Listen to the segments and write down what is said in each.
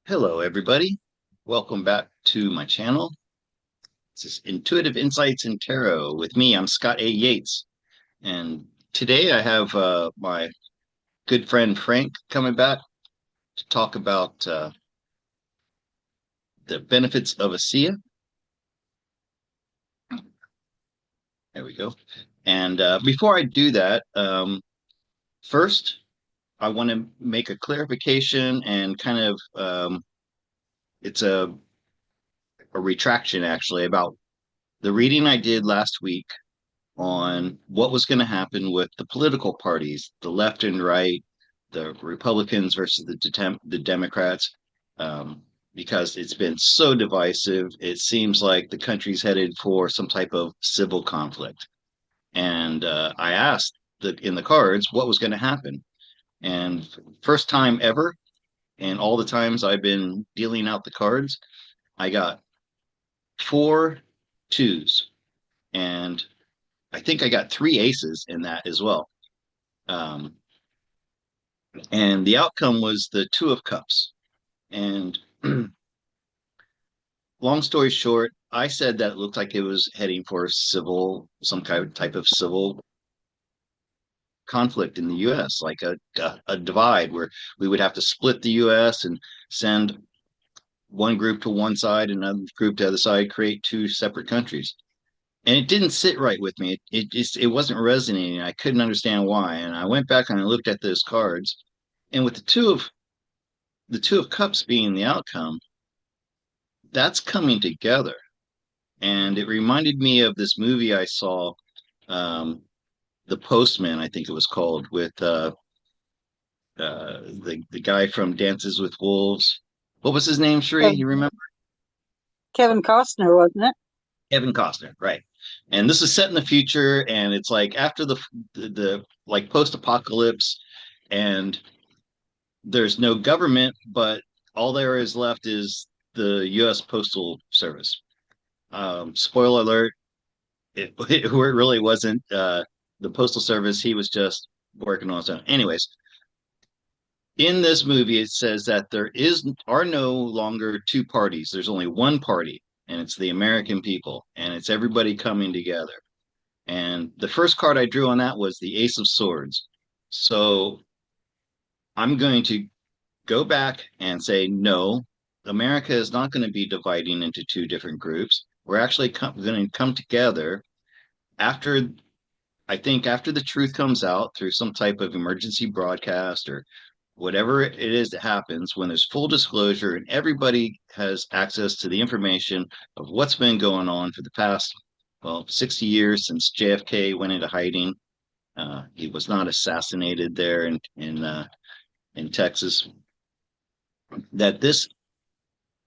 Hello, everybody. Welcome back to my channel. This is Intuitive Insights in Tarot. With me, I'm Scott A. Yates. And today I have my good friend Frank coming back to talk about the benefits of Asea. There we go. And before I do that, first, I want to make a clarification and kind of it's a retraction actually about the reading I did last week on what was going to happen with the political parties, the left and right, the Republicans versus the Democrats, because it's been so divisive. It seems like the country's headed for some type of civil conflict. And I asked in the cards what was going to happen. And first time ever, and all the times I've been dealing out the cards, I got four twos. And I think I got three aces in that as well. Um, and the outcome was the Two of Cups. And long story short, I said that it looked like it was heading for some kind of type of civil conflict in the U.S., like a divide where we would have to split the U.S. and send one group to one side, another group to the other side, create two separate countries. And it didn't sit right with me. It wasn't resonating. I couldn't understand why. And I went back and I looked at those cards, and with the Two of Cups being the outcome, that's coming together. And it reminded me of this movie I saw, um, The Postman, I think it was called, with the guy from Dances with Wolves. What was his name, Sheree? You Kevin, remember? Kevin Costner, wasn't it? Kevin Costner, right? And this is set in the future, and it's like after the like post-apocalypse, and there's no government, but all there is left is the U.S. Postal Service. Spoiler alert, it really wasn't the Postal Service. He was just working on his own. Anyways, in this movie, it says that there are no longer two parties. There's only one party, and it's the American people, and it's everybody coming together. And the first card I drew on that was the Ace of Swords. So I'm going to go back and say, no, America is not going to be dividing into two different groups. We're actually going to come together after, I think, after the truth comes out through some type of emergency broadcast or whatever it is that happens when there's full disclosure and everybody has access to the information of what's been going on for the past, well, 60 years since JFK went into hiding. He was not assassinated there in Texas. That this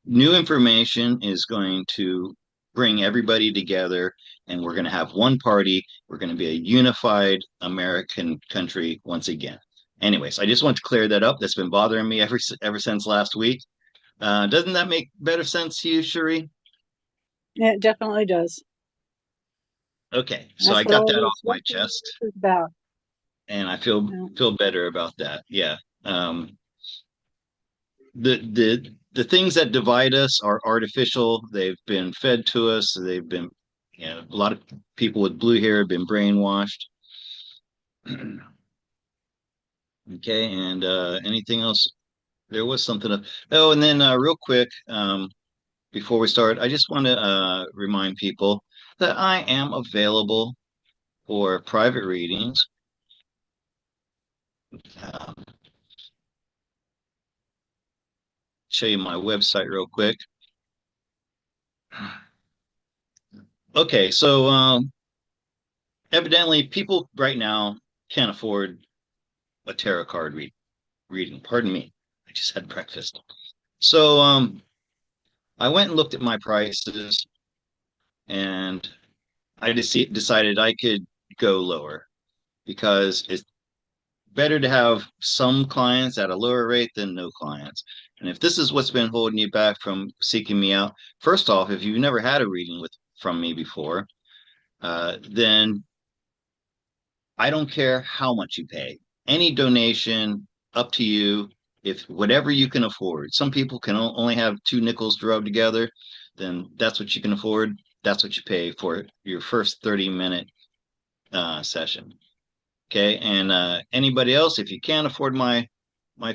new information is going to bring everybody together, and we're going to have one party. We're going to be a unified American country once again. Anyways, I just want to clear that up. That's been bothering me ever since last week. Doesn't that make better sense to you, Cherie? Yeah, it definitely does. Okay, so That's I got that off what my all chest, this is about. and I You know. feel better about that. Yeah. Um, the things that divide us are artificial. They've been fed to us. They've been, a lot of people with blue hair have been brainwashed. Okay, and anything else? There was something. Oh, and then real quick, before we start, I just want to remind people that I am available for private readings. Um, show you my website real quick. Okay, so evidently people right now can't afford a tarot card reading. Pardon me. I just had breakfast. So I went and looked at my prices, and I just decided I could go lower because it's better to have some clients at a lower rate than no clients. And if this is what's been holding you back from seeking me out, first off, if you've never had a reading with from me before, then I don't care how much you pay. Any donation, up to you. if whatever you can afford. Some people can only have two nickels to rub together, then that's what you can afford. That's what you pay for your first 30-minute session. Okay. And anybody else, if you can't afford my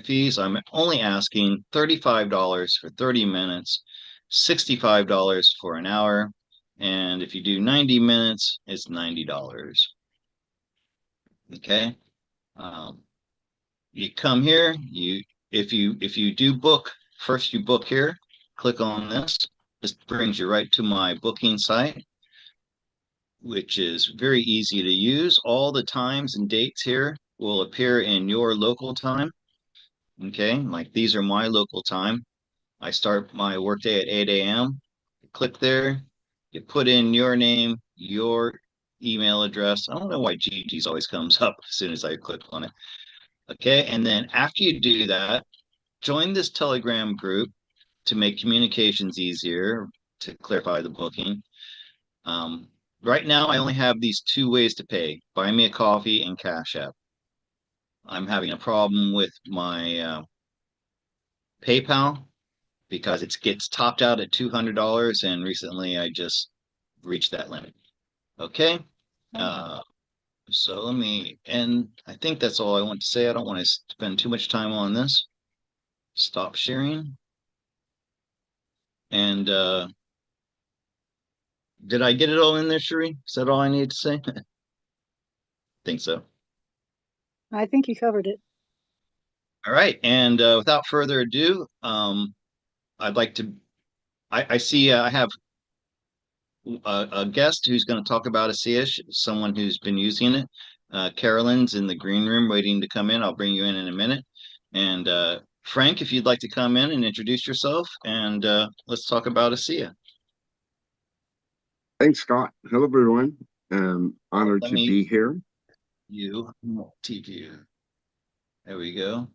fees, I'm only asking $35 for 30 minutes, $65 for an hour. And if you do 90 minutes, it's $90. Okay. Um, you come here, if you do book, first you book here, click on this. This brings you right to my booking site, which is very easy to use. All the times and dates here will appear in your local time. Okay, like these are my local time. I start my workday at 8 a.m. Click there, you put in your name, your email address. I don't know why Gigi's always comes up as soon as I click on it. Okay, and then after you do that, join this Telegram group to make communications easier, to clarify the booking. Um, right now, I only have these two ways to pay: buy me a coffee and Cash App. I'm having a problem with my PayPal because it gets topped out at $200, and recently I just reached that limit. Okay. Uh, so let me, and I think that's all I want to say. I don't want to spend too much time on this. Stop sharing. And did I get it all in there, Sheree? Is that all I need to say? I think so. I think you covered it. All right. And without further ado, I'd like to, I see I have a guest who's going to talk about Asea, someone who's been using it. Carolyn's in the green room waiting to come in. I'll bring you in a minute. And Frank, if you'd like to come in and introduce yourself, and let's talk about Asea. Thanks, Scott. Hello, everyone. Oh, Honored let to me be here. multi-view. There we go.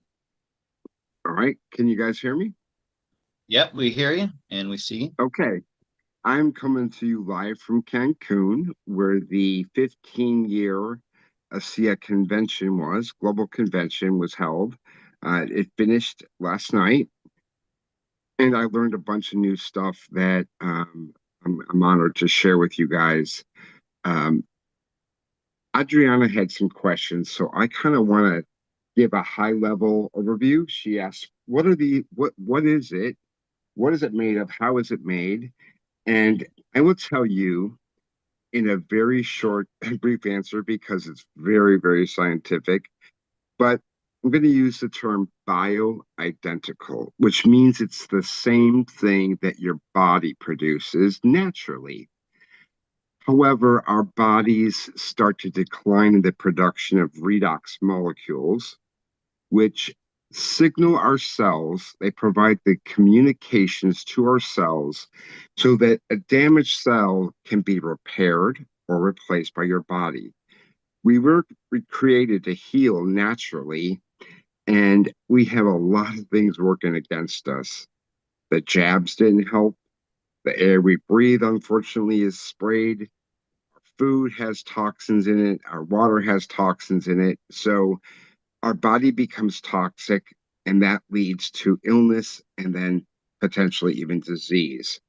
All right. Can you guys hear me? Yep, we hear you and we see. Okay. I'm coming to you live from Cancun, where the 15-year ASEA convention global convention was held. It finished last night, and I learned a bunch of new stuff that I'm honored to share with you guys. Um, Adriana had some questions, so I kind of want to give a high level overview. She asked, what is it? What is it made of? How is it made? And I will tell you in a very short and brief answer because it's very, very scientific. But I'm going to use the term bioidentical, which means it's the same thing that your body produces naturally. However, our bodies start to decline in the production of redox molecules, which signal our cells. They provide the communications to our cells so that a damaged cell can be repaired or replaced by your body. We were created to heal naturally, and we have a lot of things working against us. The jabs didn't help. The air we breathe, unfortunately, is sprayed. Food has toxins in it. Our water has toxins in it. So our body becomes toxic, and that leads to illness and then potentially even disease.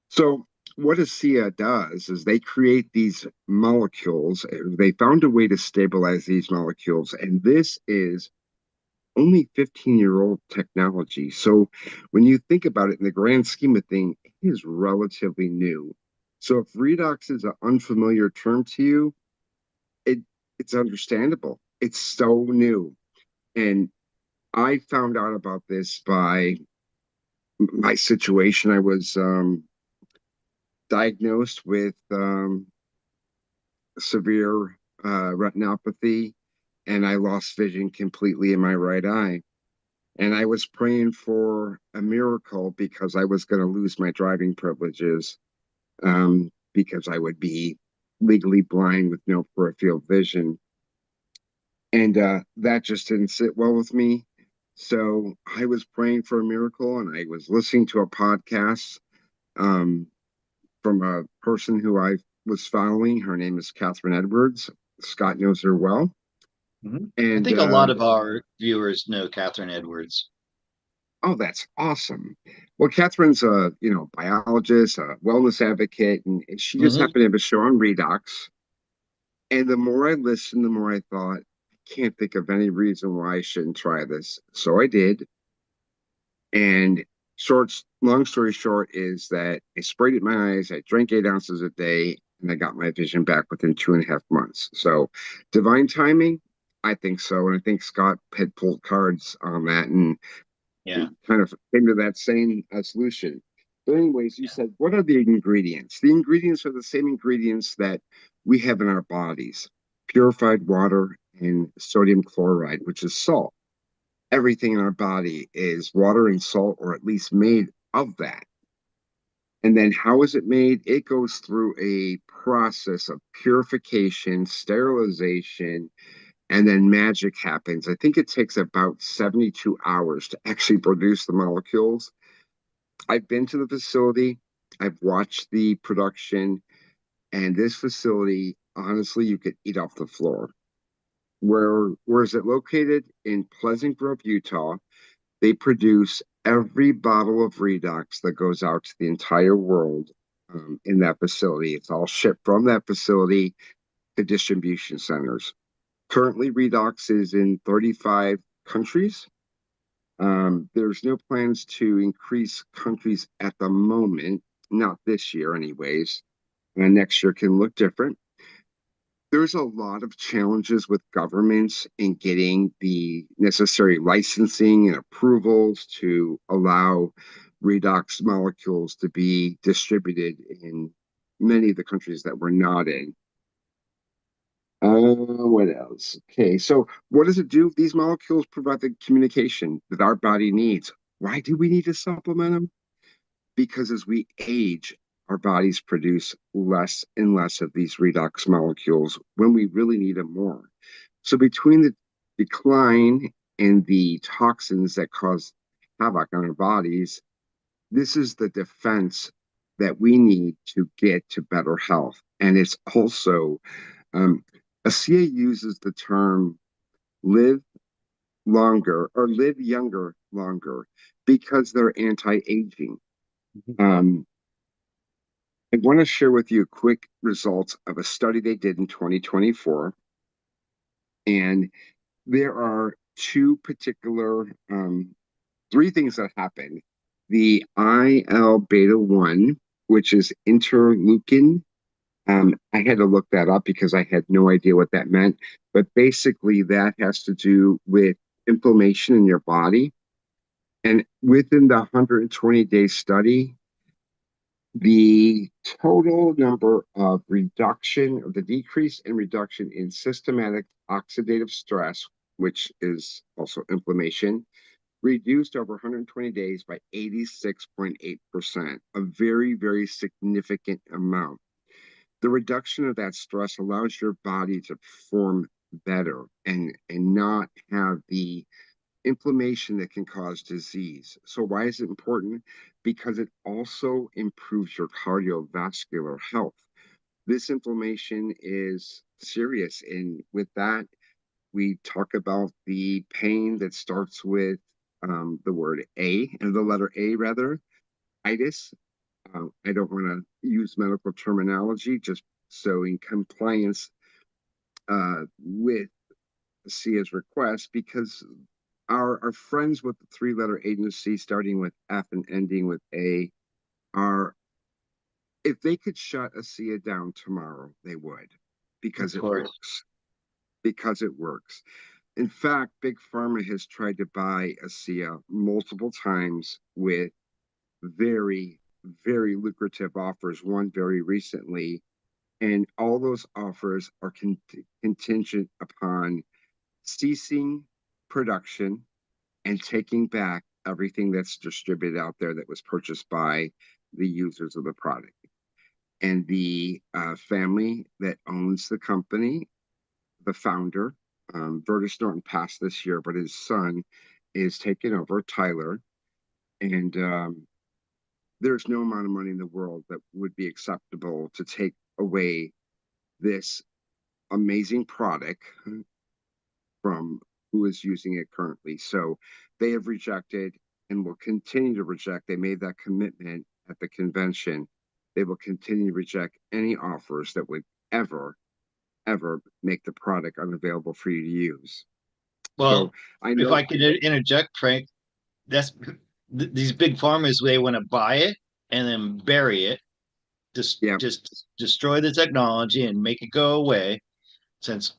So, what ASEA does is they create these molecules. They found a way to stabilize these molecules, and this is only 15-year-old technology. So, when you think about it in the grand scheme of things, it is relatively new. So, if redox is an unfamiliar term to you, it it's understandable. It's so new. And I found out about this by my situation. I was diagnosed with severe retinopathy, and I lost vision completely in my right eye. And I was praying for a miracle because I was going to lose my driving privileges because I would be legally blind with no peripheral vision. And that just didn't sit well with me. So I was praying for a miracle, and I was listening to a podcast um, from a person who I was following. Her name is Catherine Edwards. Scott knows her well. Mhm. I And think a lot of our viewers know Catherine Edwards. oh, that's awesome. Well, Catherine's a biologist, a wellness advocate, and she just Hmm. happened to have a show on redox. And the more I listened, the more I thought, I can't think of any reason why I shouldn't try this. So I did. And long story short is that I sprayed it in my eyes. I drank 8 ounces a day, and I got my vision back within 2.5 months. So divine timing, I think so. And I think Scott had pulled cards on that, and Yeah. we kind of came to that same solution. But anyways, you Yeah. said, what are the ingredients? The ingredients are the same ingredients that we have in our bodies: purified water and sodium chloride, which is salt. Everything in our body is water and salt, or at least made of that. And then how is it made? It goes through a process of purification, sterilization, and then magic happens. I think it takes about 72 hours to actually produce the molecules. I've been to the facility, I've watched the production, and this facility, honestly, you could eat off the floor. Where is it located? In Pleasant Grove, Utah. They produce every bottle of Redox that goes out to the entire world in that facility. It's all shipped from that facility to distribution centers. Currently, Redox is in 35 countries. There's no plans to increase countries at the moment, not this year, anyways. And next year can look different. There's a lot of challenges with governments in getting the necessary licensing and approvals to allow redox molecules to be distributed in many of the countries that we're not in. What else? Okay, so what does it do? These molecules provide the communication that our body needs. Why do we need to supplement them? Because as we age, our bodies produce less and less of these redox molecules when we really need them more. So between the decline and the toxins that cause havoc on our bodies, this is the defense that we need to get to better health. And it's also, um, ASEA uses the term live longer or live younger longer because they're anti-aging. Um, I want to share with you quick results of a study they did in 2024. And there are three things that happen. The IL beta 1, which is interleukin. I had to look that up because I had no idea what that meant. But basically, that has to do with inflammation in your body. And within the 120-day study, the total number of the decrease in reduction in systematic oxidative stress, which is also inflammation, reduced over 120 days by 86.8%, a very, very significant amount. The reduction of that stress allows your body to perform better and not have the inflammation that can cause disease. So, why is it important? Because it also improves your cardiovascular health. This inflammation is serious. And with that, we talk about the pain that starts with the word A, and the letter A rather, itis. I don't want to use medical terminology, just so in compliance with Sia's request, because our friends with the three-letter agency starting with F and ending with A are, if they could shut Asea down tomorrow, they would, because Of it course. works. Because it works. In fact, Big Pharma has tried to buy Asea multiple times with very, very lucrative offers, one very recently. And all those offers are contingent upon ceasing production and taking back everything that's distributed out there that was purchased by the users of the product. And the family that owns the company, the founder, Vertus Norton passed this year, but his son is taking over, Tyler. And there's no amount of money in the world that would be acceptable to take away this amazing product from who is using it currently. So they have rejected and will continue to reject. They made that commitment at the convention. They will continue to reject any offers that would ever make the product unavailable for you to use. So Well, I if know, I could interject, Frank, that's these big farmers, they want to buy it and then bury it, yeah, just destroy the technology and make it go away, since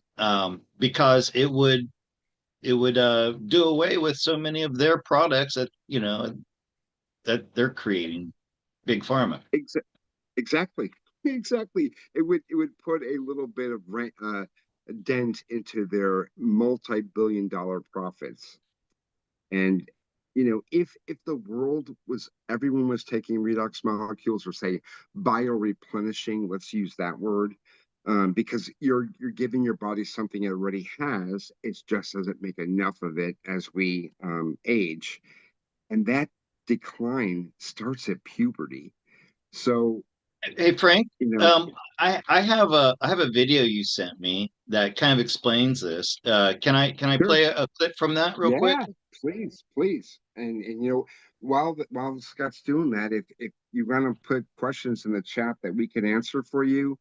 because it would do away with so many of their products that that they're creating, big pharma. ex exactly, exactly. It would put a little bit of rent, dent into their multi-billion-dollar profits. And if the world was everyone was taking redox molecules, or say bioreplenishing, let's use that word, because you're giving your body something it already has. It just doesn't make enough of it as we age, and that decline starts at puberty. So Hey Frank, you know, um, I have a video you sent me that kind of explains this. Can I sure, play a clip from that real quick? yeah, please, please, and while Scott's doing that, if you want to put questions in the chat that we can answer for you,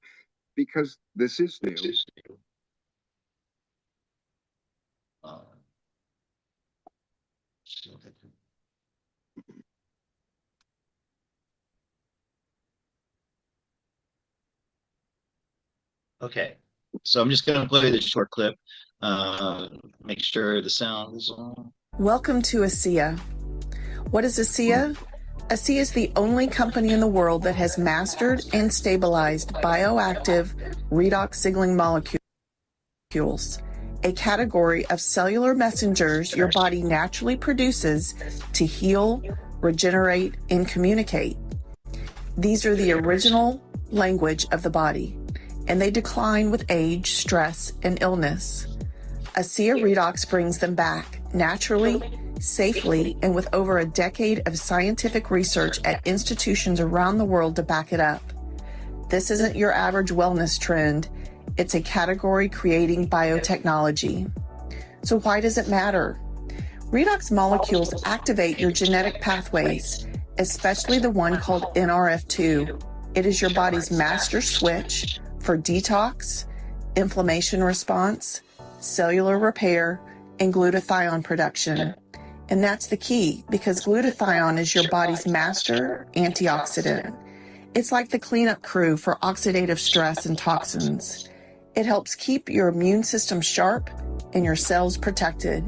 because this is new. Uh, Okay, so I'm just going to play this short clip. Make sure the sound is on. Welcome to Asea. What is Asea? Asea is the only company in the world that has mastered and stabilized bioactive redox signaling molecules, a category of cellular messengers your body naturally produces to heal, regenerate, and communicate. These are the original language of the body, and they decline with age, stress, and illness. Asea Redox brings them back naturally, safely, and with over a decade of scientific research at institutions around the world to back it up. This isn't your average wellness trend. It's a category-creating biotechnology. So why does it matter? Redox molecules activate your genetic pathways, especially the one called NRF2. It is your body's master switch for detox, inflammation response, cellular repair, and glutathione production. And that's the key, because glutathione is your body's master antioxidant. It's like the cleanup crew for oxidative stress and toxins. It helps keep your immune system sharp and your cells protected.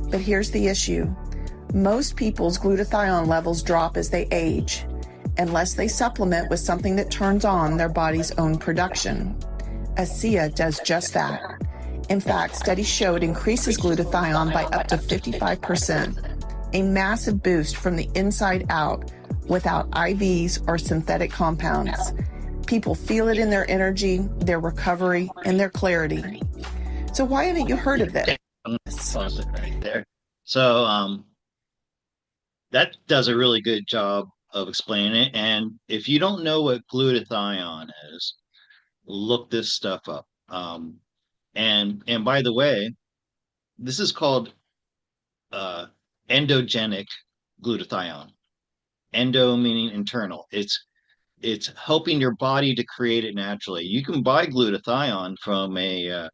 But here's the issue. Most people's glutathione levels drop as they age, unless they supplement with something that turns on their body's own production. Asea does just that. In fact, studies show it increases glutathione by up to 55%, a massive boost from the inside out without IVs or synthetic compounds. People feel it in their energy, their recovery, and their clarity. So why haven't you heard of this? Pause it right there. So that does a really good job of explaining it. And if you don't know what glutathione is, look this stuff up. And by the way, this is called uh, endogenic glutathione. Endo meaning internal. It's helping your body to create it naturally. You can buy glutathione from a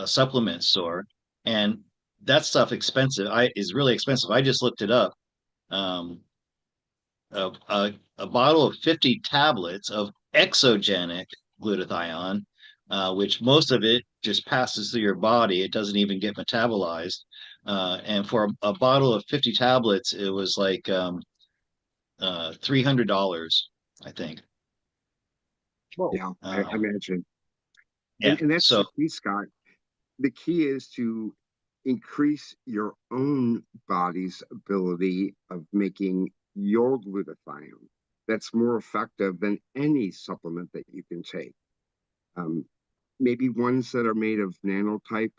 supplement store, and that stuff expensive. Is really expensive. I just looked it up. Um, a bottle of 50 tablets of exogenic glutathione, which most of it just passes through your body. It doesn't even get metabolized. And for a bottle of 50 tablets, it was like $300, I think. Whoa. Yeah, I Um, imagine. yeah. And that's So the key, Scott. The key is to increase your own body's ability of making your glutathione. That's more effective than any supplement that you can take. Um, Maybe ones that are made of nanotype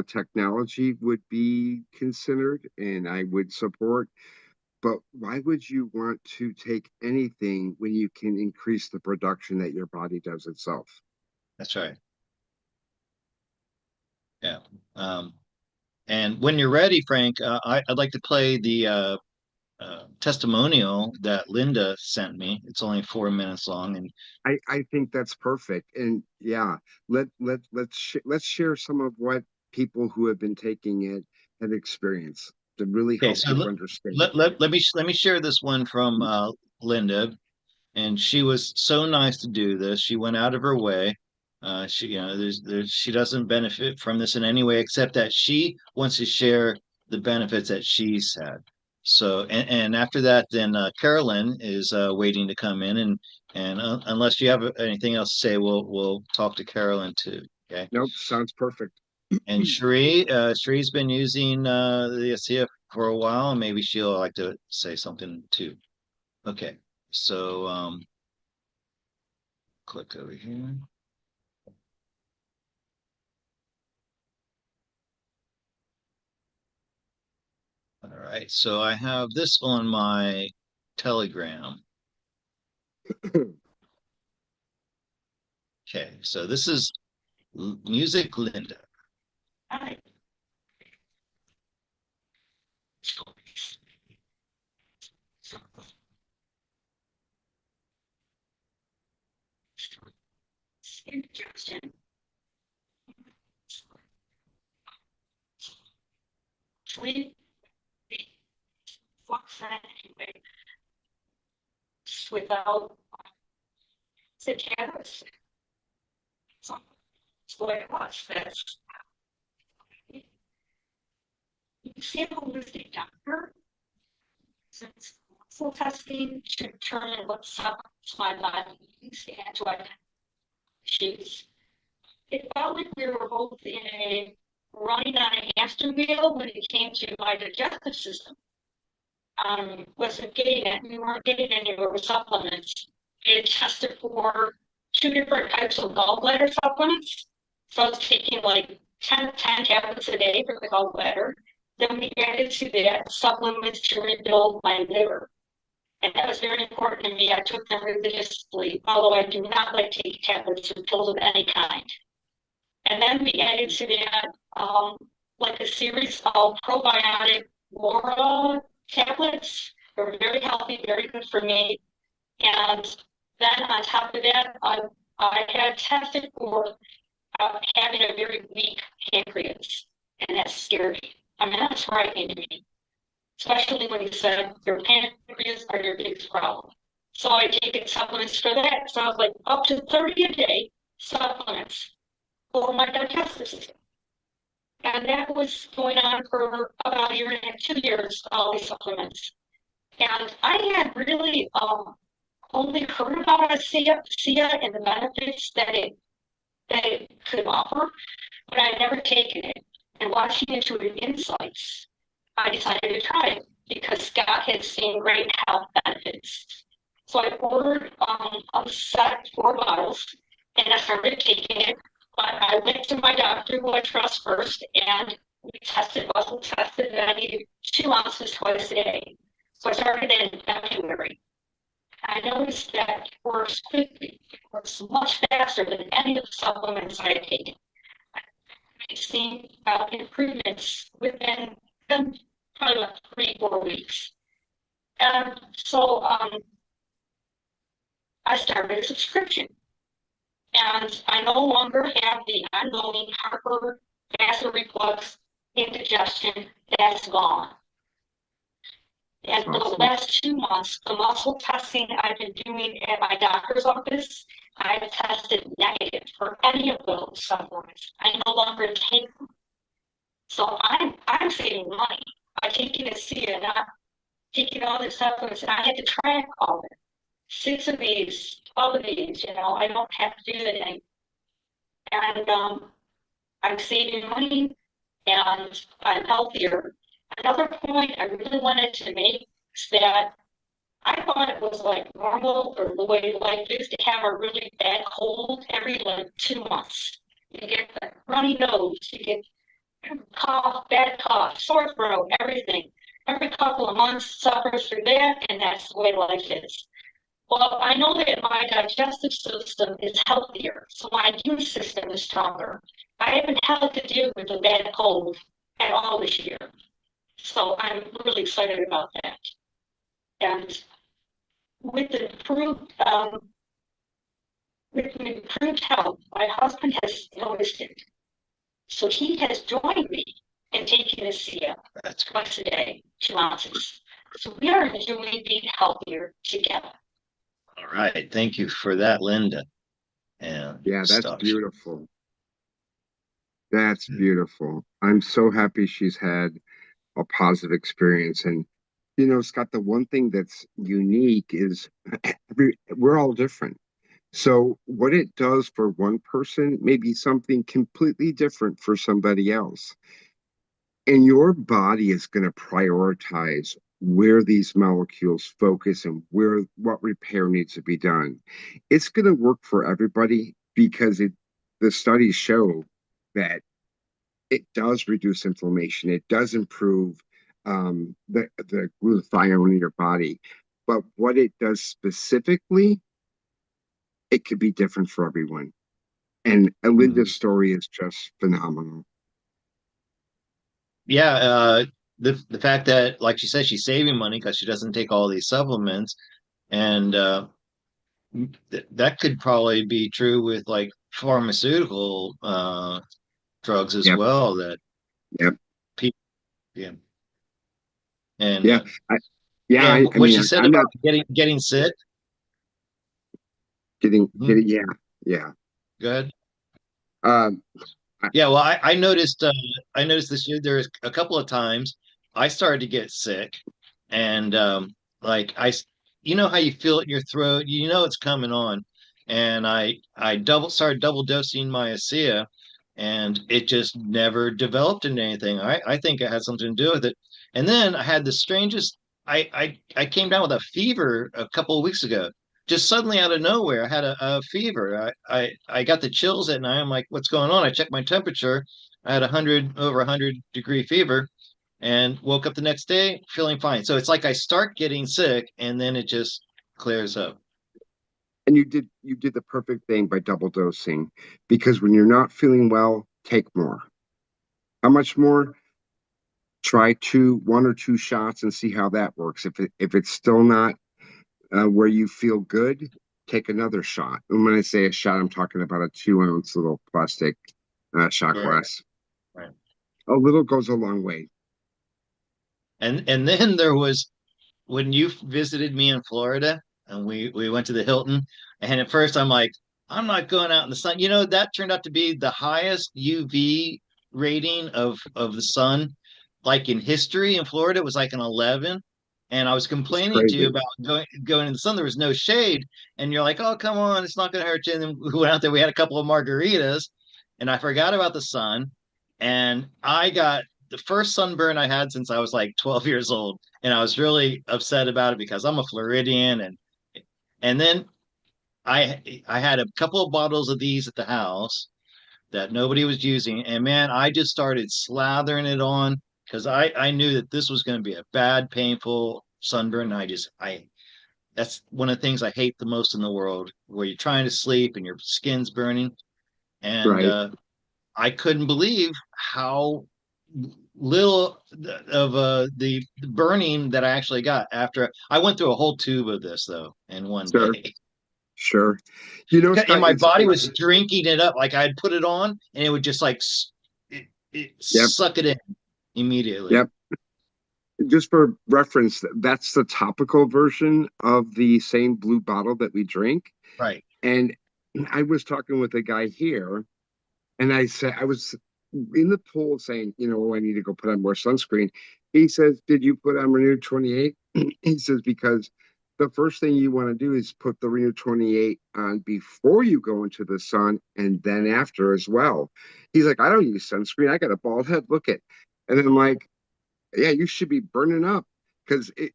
technology would be considered, and I would support. But why would you want to take anything when you can increase the production that your body does itself? that's right. Yeah. And when you're ready, Frank, I'd like to play the testimonial that Linda sent me. It's only 4 minutes long, and I think that's perfect. And yeah, let's share some of what people who have been taking it have experienced to really okay. help So people understand. let me share this one from Linda, and she was so nice to do this. She went out of her way. She, she doesn't benefit from this in any way except that she wants to share the benefits that she's had. So, and after that, then Carolyn is waiting to come in, and unless you have anything else to say, we'll talk to Carolyn too. Okay. Nope, sounds perfect. And Shree's been using the Asea for a while, and maybe she'll like to say something too. Okay. So, click over here. All right, so I have this on my Telegram. Okay, so this is Music Linda. Hi. Indigestion. Sleep. Flux anyway. Without cicadas. So it's the way it was. That's you see a holistic doctor since muscle testing to determine what supplements my body needs and to identify issues. It felt like we were both in a running on a hamster wheel when it came to my digestive system. Wasn't getting it. We weren't getting anywhere with supplements. It tested for 2 different types of gallbladder supplements. So I was taking like 10 tablets a day for the gallbladder. Then we added to that supplements to rebuild my liver. And that was very important to me. I took them religiously, although I do not like taking tablets or pills of any kind. And then we added to that like a series of probiotic Laura tablets. They were very healthy, very good for me. And then on top of that, I had tested for having a very weak pancreas, and that scared me. I mean, that's frightening to me, especially when you said your pancreas are your biggest problem. So I taken supplements for that. So I was like up to 30 a day supplements for my digestive system. And that was going on for about a year and a half, 2 years, all these supplements. And I had really only heard about Asea and the benefits that it could offer, but I had never taken it. And watching Intuitive Insights, I decided to try it because Scott had seen great health benefits. So I ordered a set 4 bottles, and I started taking it. But I went to my doctor, who I trust first, and we muscle tested, and I needed 2 ounces twice a day. So I started in February. I noticed that it works quickly. It works much faster than any of the supplements I had taken. I've seen improvements within probably about 3-4 weeks. And so I started a subscription. And I no longer have the ongoing heartburn, acid reflux, indigestion. That's gone. And for the last 2 months, the muscle testing I've been doing at my doctor's office, I've tested negative for any of those supplements. I no longer take them. So I'm saving money by taking Asea, not taking all the supplements, and I had to track all of it. 6 of these, 12 of these, I don't have to do anything. And I'm saving money and I'm healthier. Another point I really wanted to make is that I thought it was like normal or the way life is to have a really bad cold every like 2 months. You get the runny nose, you get cough, bad cough, sore throat, everything. Every couple of months suffers through that, and that's the way life is. Well, I know that my digestive system is healthier, so my immune system is stronger. I haven't had to deal with a bad cold at all this year. So I'm really excited about that. And with with improved health, my husband has noticed it. So he has joined me in taking Asea That's great. twice a day, 2 ounces. So we are enjoying being healthier together. All right. Thank you for that, Linda. And Yeah, that's stuff. beautiful. That's beautiful. I'm so happy she's had a positive experience. And, Scott, the one thing that's unique is we're all different. So what it does for one person may be something completely different for somebody else. And your body is going to prioritize where these molecules focus and what repair needs to be done. It's going to work for everybody because the studies show that it does reduce inflammation. It does improve the glutathione in your body. But what it does specifically, it could be different for everyone. And Linda's story is just phenomenal. Yeah, the fact that, like she said, she's saving money because she doesn't take all these supplements, and that could probably be true with like pharmaceutical drugs as Yep, well. That yep, people, yeah, and yeah. Yeah, and I what mean, she said I'm not about getting sick. getting, yeah, yeah. Good. Um, I, Yeah, well, I noticed this year there's a couple of times I started to get sick, and like you know how you feel it in your throat, you know it's coming on, and I started double dosing my Asea, and it just never developed into anything. I think it had something to do with it, and then I had the strangest. I came down with a fever a couple of weeks ago, just suddenly out of nowhere. I had a fever. I got the chills at night. I'm like, what's going on? I checked my temperature. I had over 100-degree fever, and woke up the next day feeling fine. So it's like I start getting sick and then it just clears up. and you did the perfect thing by double dosing because when you're not feeling well, take more. How much more? Try one or two shots and see how that works. If it's still not where you feel good, take another shot. And when I say a shot, I'm talking about a 2 ounce little plastic shot Right. glass. Right. A little goes a long way. And then there was when you visited me in Florida and we went to the Hilton, and at first I'm like, I'm not going out in the sun. That turned out to be the highest UV rating of the sun like in history in Florida. It was like an 11. And I was It's complaining to you crazy. about going in the sun. There was no shade. And you're like, oh, come on, it's not going to hurt you. And then we went out there, we had a couple of margaritas, and I forgot about the sun. And I got the first sunburn I had since I was like 12 years old. And I was really upset about it because I'm a Floridian. And then I had a couple of bottles of these at the house that nobody was using. And man, I just started slathering it on because I knew that this was going to be a bad, painful sunburn. That's one of the things I hate the most in the world, where you're trying to sleep and your skin's burning. And Right. I couldn't believe how little of the burning that I actually got after I went through a whole tube of this though in one Sure. day. Sure. And Scott, my body was drinking it up. Like I'd put it on and it would just like it yep, suck it in immediately. yep. Just for reference, that's the topical version of the same blue bottle that we drink. Right. And I was talking with a guy here, and I said, I was in the pool saying, I need to go put on more sunscreen. He says, did you put on Renew 28? He says, because the first thing you want to do is put the Renew 28 on before you go into the sun and then after as well. He's like, I don't use sunscreen. I got a bald head. Look it. And then I'm like, yeah, you should be burning up because it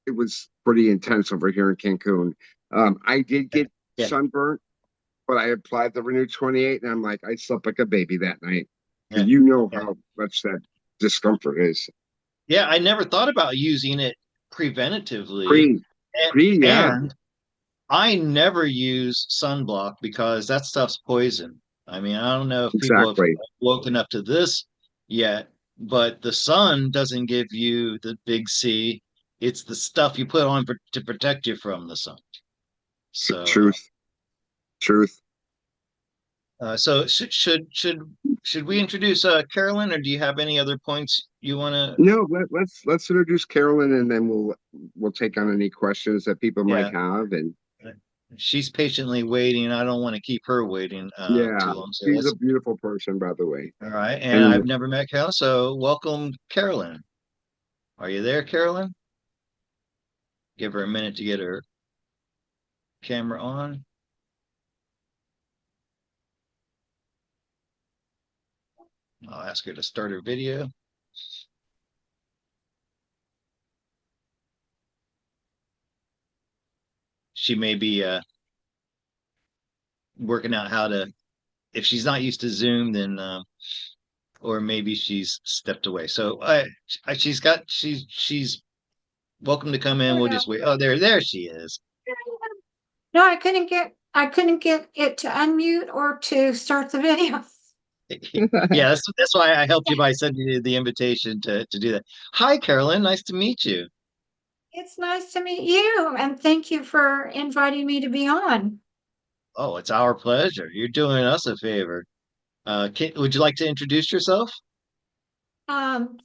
was pretty intense over here in Cancun. I did get Yeah. sunburnt, but I applied the Renew 28, and I'm like, I slept like a baby that night. Yeah. You know Yeah. how much that discomfort is. Yeah. I never thought about using it preventatively. Pre, And, yeah, and I never use sunblock because that stuff's poison. I mean, I don't know if people have exactly. woken up to this yet, but the sun doesn't give you the big C. It's the stuff you put on to protect you from the sun. So, Truth, truth. so should we introduce Carolyn, or do you have any other points you want to? No, let's introduce Carolyn, and then we'll take on any questions that people might Yeah, have. And she's patiently waiting. I don't want to keep her waiting yeah, too long. So she's a let's. beautiful person, by the way. All right, and And I've never met Carolyn, so welcome, Carolyn. Are you there, Carolyn? Give her a minute to get her camera on. I'll ask her to start her video. She may be working out how to, if she's not used to Zoom, then or maybe she's stepped away. So she's welcome to come in. There we We'll go. just wait. Oh, there she is. No, I couldn't get it to unmute or to start the video. Yeah, that's why I helped you by sending you the invitation to do that. Hi, Carolyn. Nice to meet you. It's nice to meet you, and thank you for inviting me to be on. Oh, it's our pleasure. You're doing us a favor. Would you like to introduce yourself? Um,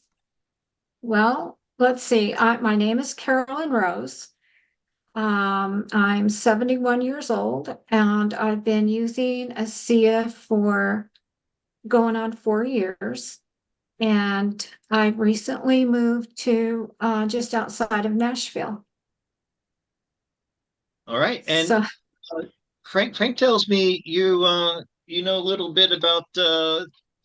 well, let's see. My name is Carolyn Rose. I'm 71 years old, and I've been using Asea for going on 4 years. And I recently moved to just outside of Nashville. All right. And So, Frank tells me you know a little bit about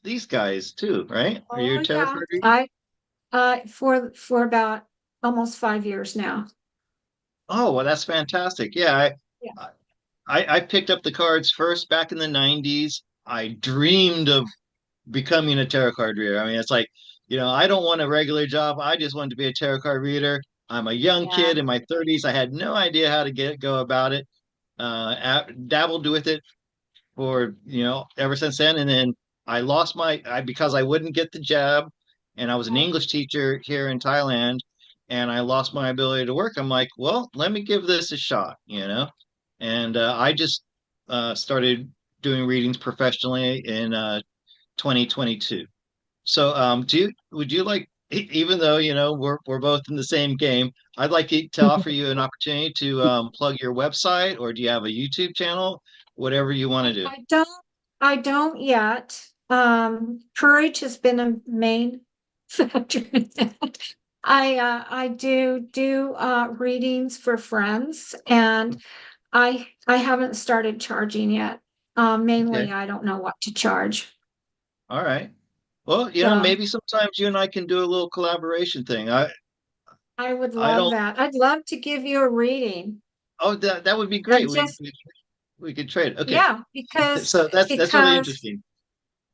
these guys too, right? Are you a oh tarot yeah, card reader? for about almost 5 years now. Oh, well, that's fantastic. Yeah, Yeah. I picked up the cards first back in the 90s. I dreamed of becoming a tarot card reader. I mean, it's like, I don't want a regular job. I just wanted to be a tarot card reader. I'm a young Yeah. kid in my 30s. I had no idea how to go about it. Dabbled with it for ever since then, and then I lost because I wouldn't get the job, and I was an English teacher here in Thailand, and I lost my ability to work. I'm like, well, let me give this a shot. And I just started doing readings professionally in 2022. So would you like, even though we're both in the same game, I'd like to offer you an opportunity to plug your website, or do you have a YouTube channel? Whatever you want to do. I don't yet. Courage has been a main factor in that. I do readings for friends, and I haven't started charging yet. Okay. Mainly I don't know what to charge. All right. Well, So maybe sometimes you and I can do a little collaboration thing. I would I love don't. that. I'd love to give you a reading. Oh, that would be And great. just We could trade. Okay. yeah, because So that's really because interesting.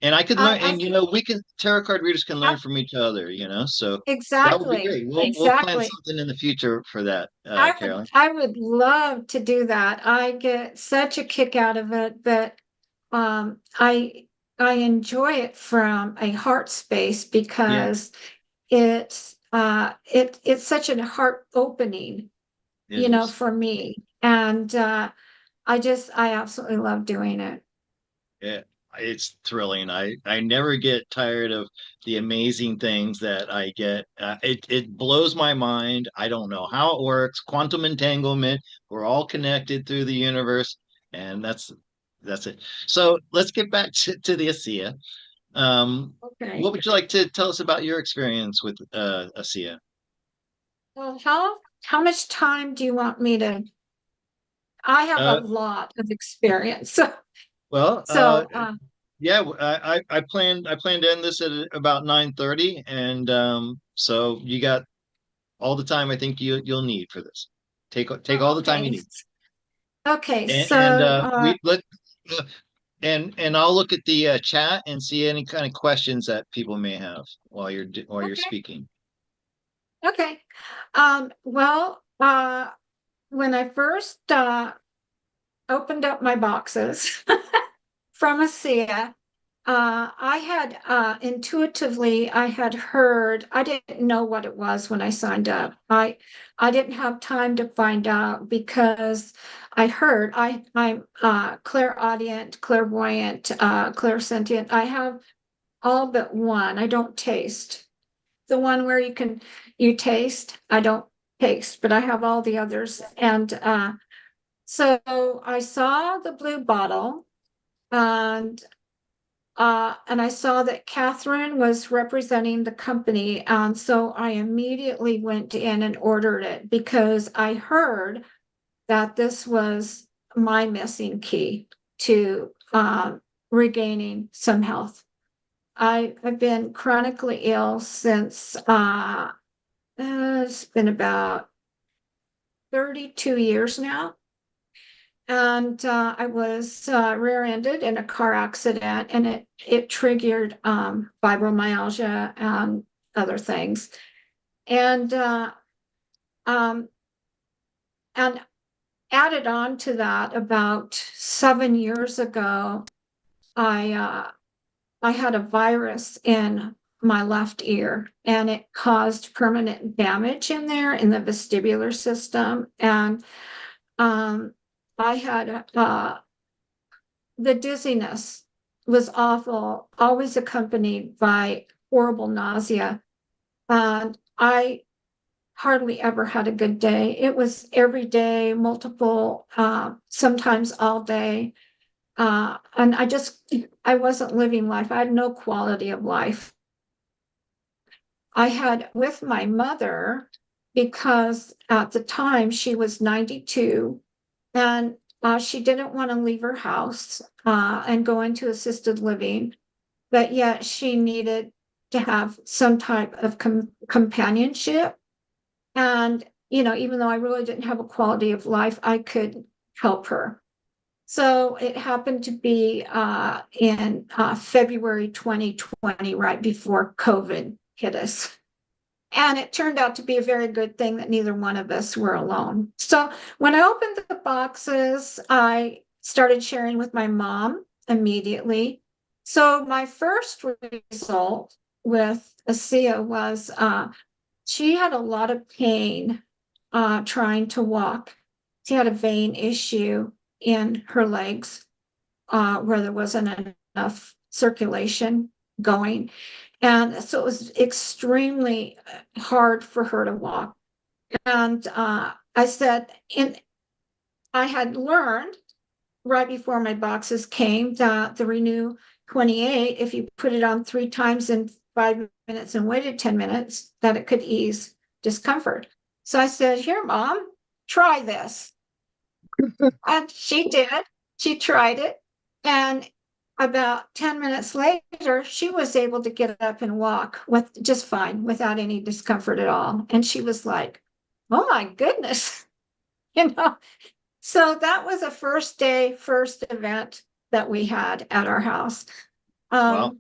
And I could learn, I and we can tarot card readers can learn from each other. So that would be exactly, great. We'll plan exactly. something in the future for that, Carolyn. I would love to do that. I get such a kick out of it, but um I I enjoy it from a heart space Yeah, because it's such a heart opening, it is. for me. And I absolutely love doing it. Yeah, it's thrilling. I never get tired of the amazing things that I get. It blows my mind. I don't know how it works. Quantum entanglement. We're all connected through the universe, and that's it. So let's get back to the ASEA. Okay. What would you like to tell us about your experience with ASEA? Well, how much time do you want me to? I have a Uh, lot of experience. So well, so yeah, I planned to end this at about 9:30, and so you got all the time I think you'll need for this. Take all the time you okay. need, Okay, and so we let uh, and I'll look at the chat and see any kind of questions that people may have while you're okay, speaking. okay. Well, when I first opened up my boxes from ASEA, I had intuitively, I had heard, I didn't know what it was when I signed up. I didn't have time to find out because I heard I'm clairaudient, clairvoyant, clairsentient. I have all but one. I don't taste. The one where you taste, I don't taste, but I have all the others. And so I saw the blue bottle, and I saw that Catherine was representing the company. And so I immediately went in and ordered it because I heard that this was my missing key to regaining some health. I've been chronically ill since it's been about 32 years now. And I was rear-ended in a car accident, and it triggered fibromyalgia and other things. And um, and added on to that, about 7 years ago, I had a virus in my left ear, and it caused permanent damage in there in the vestibular system. And I had the dizziness was awful, always accompanied by horrible nausea. And I hardly ever had a good day. It was every day, multiple, sometimes all day. And I wasn't living life. I had no quality of life. I had with my mother, because at the time she was 92, and she didn't want to leave her house and go into assisted living, but yet she needed to have some type of companionship. And, even though I really didn't have a quality of life, I could help her. So it happened to be in February 2020, right before COVID hit us. And it turned out to be a very good thing that neither one of us were alone. So when I opened the boxes, I started sharing with my mom immediately. So my first result with Asea was she had a lot of pain trying to walk. She had a vein issue in her legs where there wasn't enough circulation going. And so it was extremely hard for her to walk. And I said, I had learned right before my boxes came that the Renew 28, if you put it on 3 times in 5 minutes and waited 10 minutes, that it could ease discomfort. So I said, here, Mom, try this. And she did. She tried it. And about 10 minutes later, she was able to get up and walk with just fine without any discomfort at all. And she was like, oh my goodness, you know. So that was a first event that we had at our house. Wow.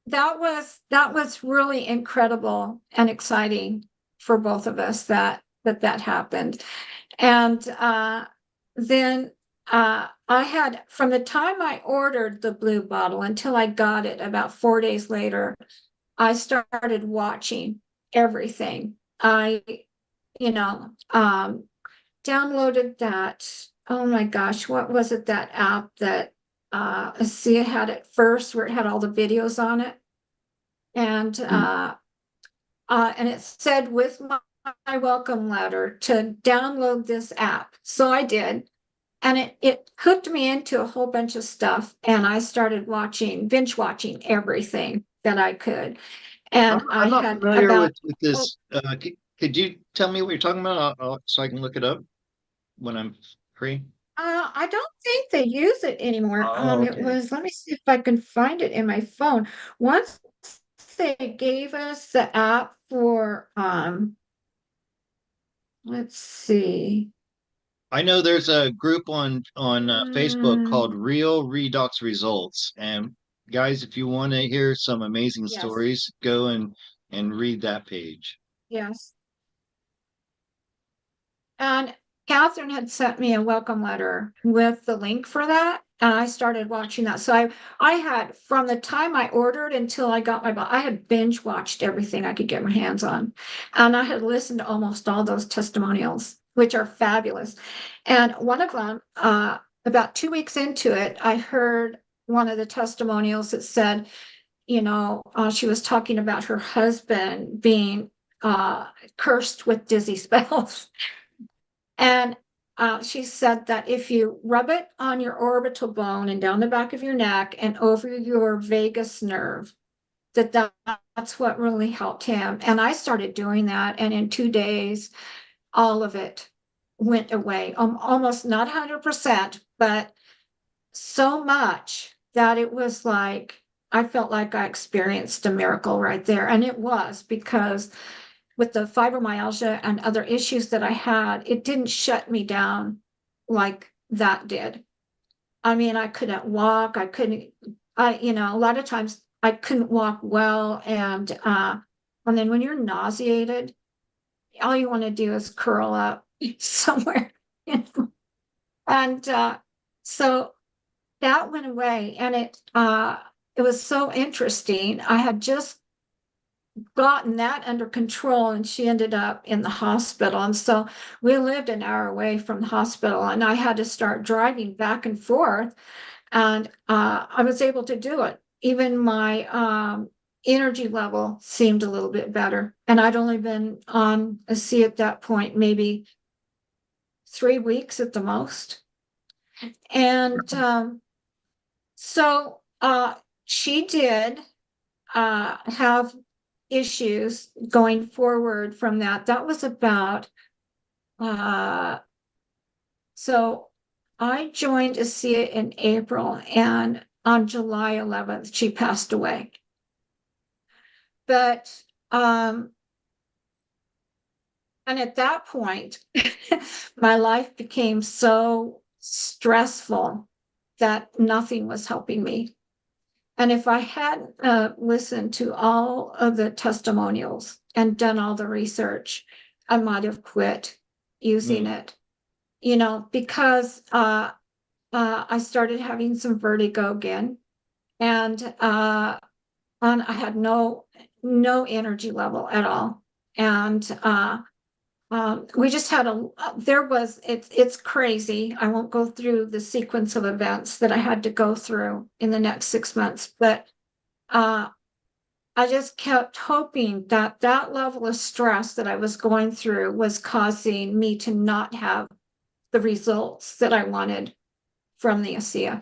That was really incredible and exciting for both of us that happened. And then I had, from the time I ordered the blue bottle until I got it about 4 days later, I started watching everything. I, downloaded that. Oh my gosh, what was it? That app that Asea had at first, where it had all the videos on it, and it said with my welcome letter to download this app. So I did. And it hooked me into a whole bunch of stuff. And I started binge watching everything that I could. And I'm not had familiar about, with this. Could you tell me what you're talking about so I can look it up when I'm free? I don't think they use it anymore. Oh, It okay. was, let me see if I can find it in my phone. Once they gave us the app for, let's see. I know there's a group on Facebook called Mm, Real Redox Results, and guys, if you want to hear some amazing yes, stories, go and read that page. yes. And Catherine had sent me a welcome letter with the link for that. And I started watching that. So I had, from the time I ordered until I got I had binge watched everything I could get my hands on. And I had listened to almost all those testimonials, which are fabulous. And one of them, about 2 weeks into it, I heard one of the testimonials that said, she was talking about her husband being cursed with dizzy spells. And she said that if you rub it on your orbital bone and down the back of your neck and over your vagus nerve, that's what really helped him. And I started doing that. And in 2 days, all of it went away. Almost not 100%, but so much that it was like, I felt like I experienced a miracle right there. And it was because with the fibromyalgia and other issues that I had, it didn't shut me down like that did. I mean, I couldn't walk. A lot of times I couldn't walk well. And then when you're nauseated, all you want to do is curl up somewhere. And so that went away. And it was so interesting. I had just gotten that under control, and she ended up in the hospital. And so we lived an hour away from the hospital, and I had to start driving back and forth. And I was able to do it. Even my energy level seemed a little bit better. And I'd only been on Asea at that point, maybe 3 weeks at the most. And so she did have issues going forward from that. That was about, so I joined Asea in April, and on July 11th, she passed away. But, and at that point, my life became so stressful that nothing was helping me. And if I hadn't listened to all of the testimonials and done all the research, I might have quit using it, because I started having some vertigo again, and I had no energy level at all. And we just had it's crazy. I won't go through the sequence of events that I had to go through in the next 6 months, but I just kept hoping that level of stress that I was going through was causing me to not have the results that I wanted from the Asea.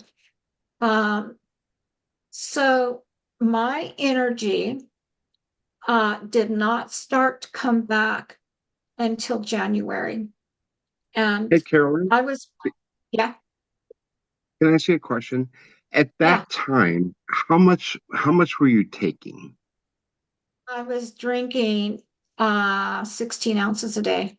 So my energy did not start to come back until January. And Hey, Carolyn, yeah. can I ask you a question? At that time, how much were you taking? I was drinking 16 ounces a day.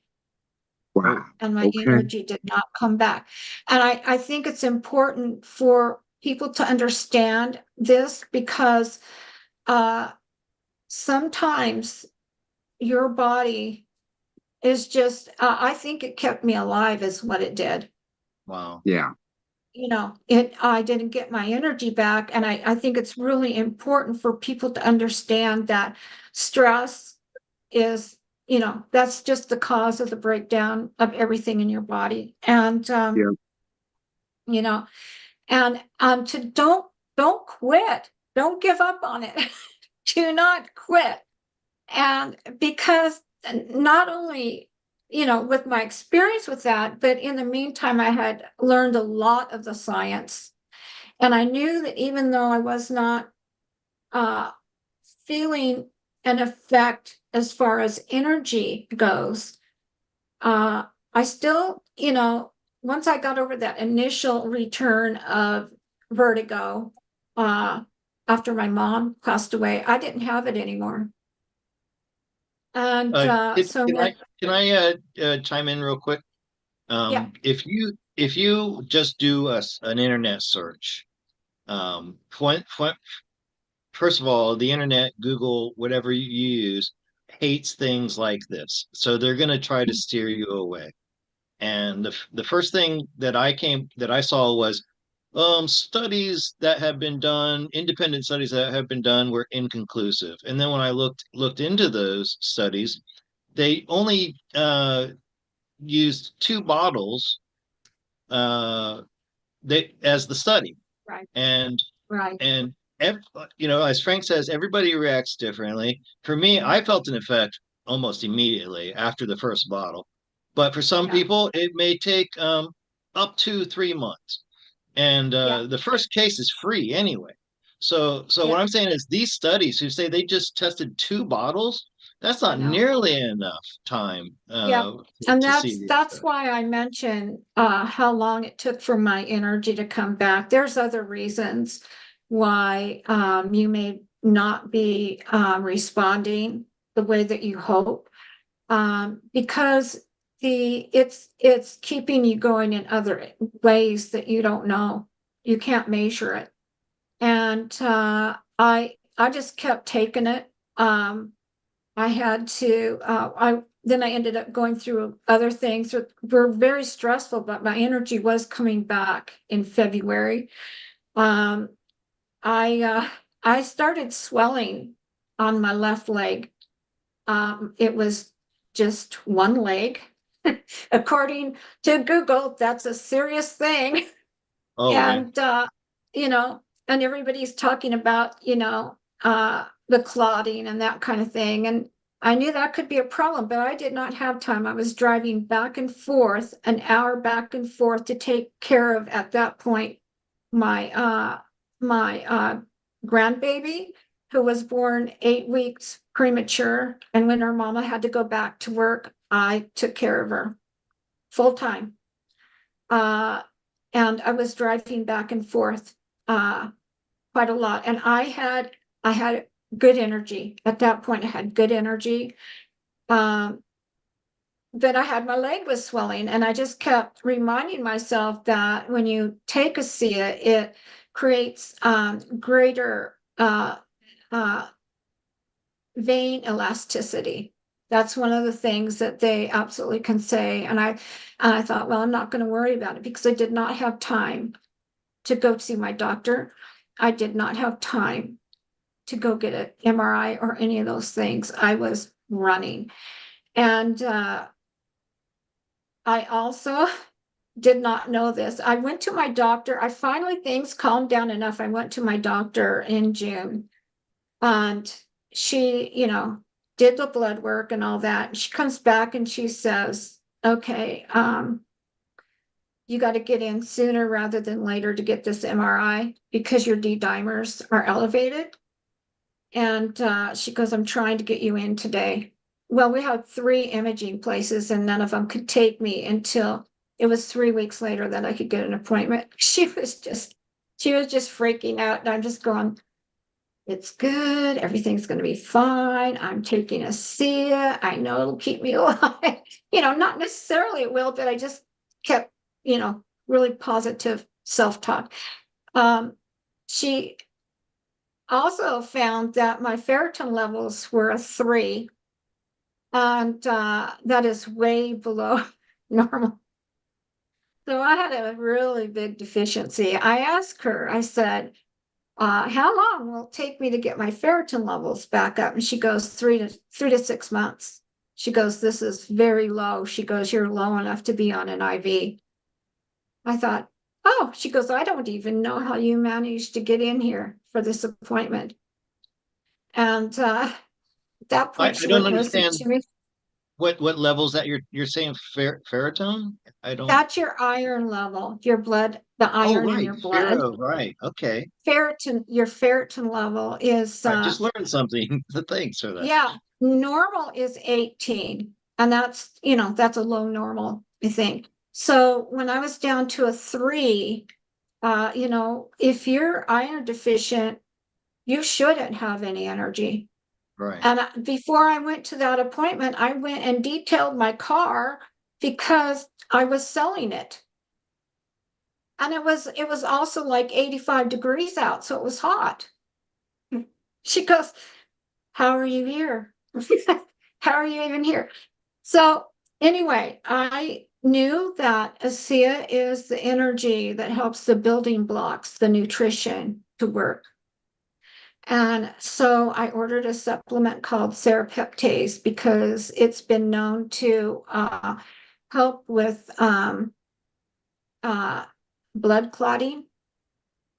Wow. And my energy did not come back. And I think it's important for people to understand this, because sometimes your body is just, I think it kept me alive is what it did. Wow. Yeah. I didn't get my energy back. And I think it's really important for people to understand that stress is, that's just the cause of the breakdown of everything in your body. And, and to don't quit, don't give up on it. Do not quit. And because not only, with my experience with that, but in the meantime, I had learned a lot of the science. And I knew that even though I was not feeling an effect as far as energy goes, I still, once I got over that initial return of vertigo, after my mom passed away, I didn't have it anymore. And Can I chime in real quick? Yeah. If you just do an internet search, first of all, the internet, Google, whatever you use, hates things like this, so they're going to try to steer you away. And the first thing that I saw was Studies that have been done, independent studies that have been done, were inconclusive. And then when I looked into those studies, they only used two bottles they as the study, Right, and right. and as Frank says, everybody reacts differently. For me, I felt an effect almost immediately after the first bottle, but for some Yeah, people, it may take up to 3 months. And yeah, the first case is free anyway. So yeah, what I'm saying is these studies who say they just tested two bottles, that's I not know. nearly enough time Yeah. And to see the that's effect. why I mentioned how long it took for my energy to come back. There's other reasons why you may not be responding the way that you hope, because it's keeping you going in other ways that you don't know. You can't measure it. And I just kept taking it. I had to, I ended up going through other things that were very stressful, but my energy was coming back in February. Um, I started swelling on my left leg. It was just one leg. According to Google, that's a serious thing. Oh yeah. And you know, and everybody's talking about, the clotting and that kind of thing. And I knew that could be a problem, but I did not have time. I was driving back and forth, an hour back and forth to take care of, at that point, my grandbaby, who was born 8 weeks premature. And when her mama had to go back to work, I took care of her full time. Uh, and I was driving back and forth quite a lot. And I had good energy at that point. I had good energy. Um, but I had my leg was swelling, and I just kept reminding myself that when you take Asea, it creates greater vein elasticity. That's one of the things that they absolutely can say. And I thought, well, I'm not going to worry about it because I did not have time to go see my doctor. I did not have time to go get an MRI or any of those things. I was running. And I also did not know this. I went to my doctor. I finally, things calmed down enough. I went to my doctor in June, and she, did the blood work and all that. She comes back and she says, okay, you got to get in sooner rather than later to get this MRI because your D dimers are elevated. And she goes, I'm trying to get you in today. Well, we had 3 imaging places and none of them could take me until it was 3 weeks later that I could get an appointment. She was just freaking out. And I'm just going, it's good. Everything's going to be fine. I'm taking Asea. I know it'll keep me alive. Not necessarily it will, but I just kept, really positive self-talk. She also found that my ferritin levels were a 3, and that is way below normal. So I had a really big deficiency. I asked her, I said, how long will it take me to get my ferritin levels back up? And she goes, 3 to 6 months. She goes, this is very low. She goes, you're low enough to be on an IV. I thought, oh, she goes, I don't even know how you managed to get in here for this appointment. And at that I point, she don't wouldn't listen understand to me. what levels that you're saying ferritin. I don't. That's your iron level, your blood, the Oh iron in right, your blood. ferro. Right. Okay. Your ferritin level is, I just learned something. Thanks for that. yeah, normal is 18. And that's a low normal, I think. So when I was down to a 3, if you're iron deficient, you shouldn't have any energy. Right. And before I went to that appointment, I went and detailed my car because I was selling it. And it was also like 85 degrees out, so it was hot. She goes, how are you here? How are you even here? So anyway, I knew that Asea is the energy that helps the building blocks, the nutrition to work. And so I ordered a supplement called serapeptase because it's been known to help with uh, blood clotting.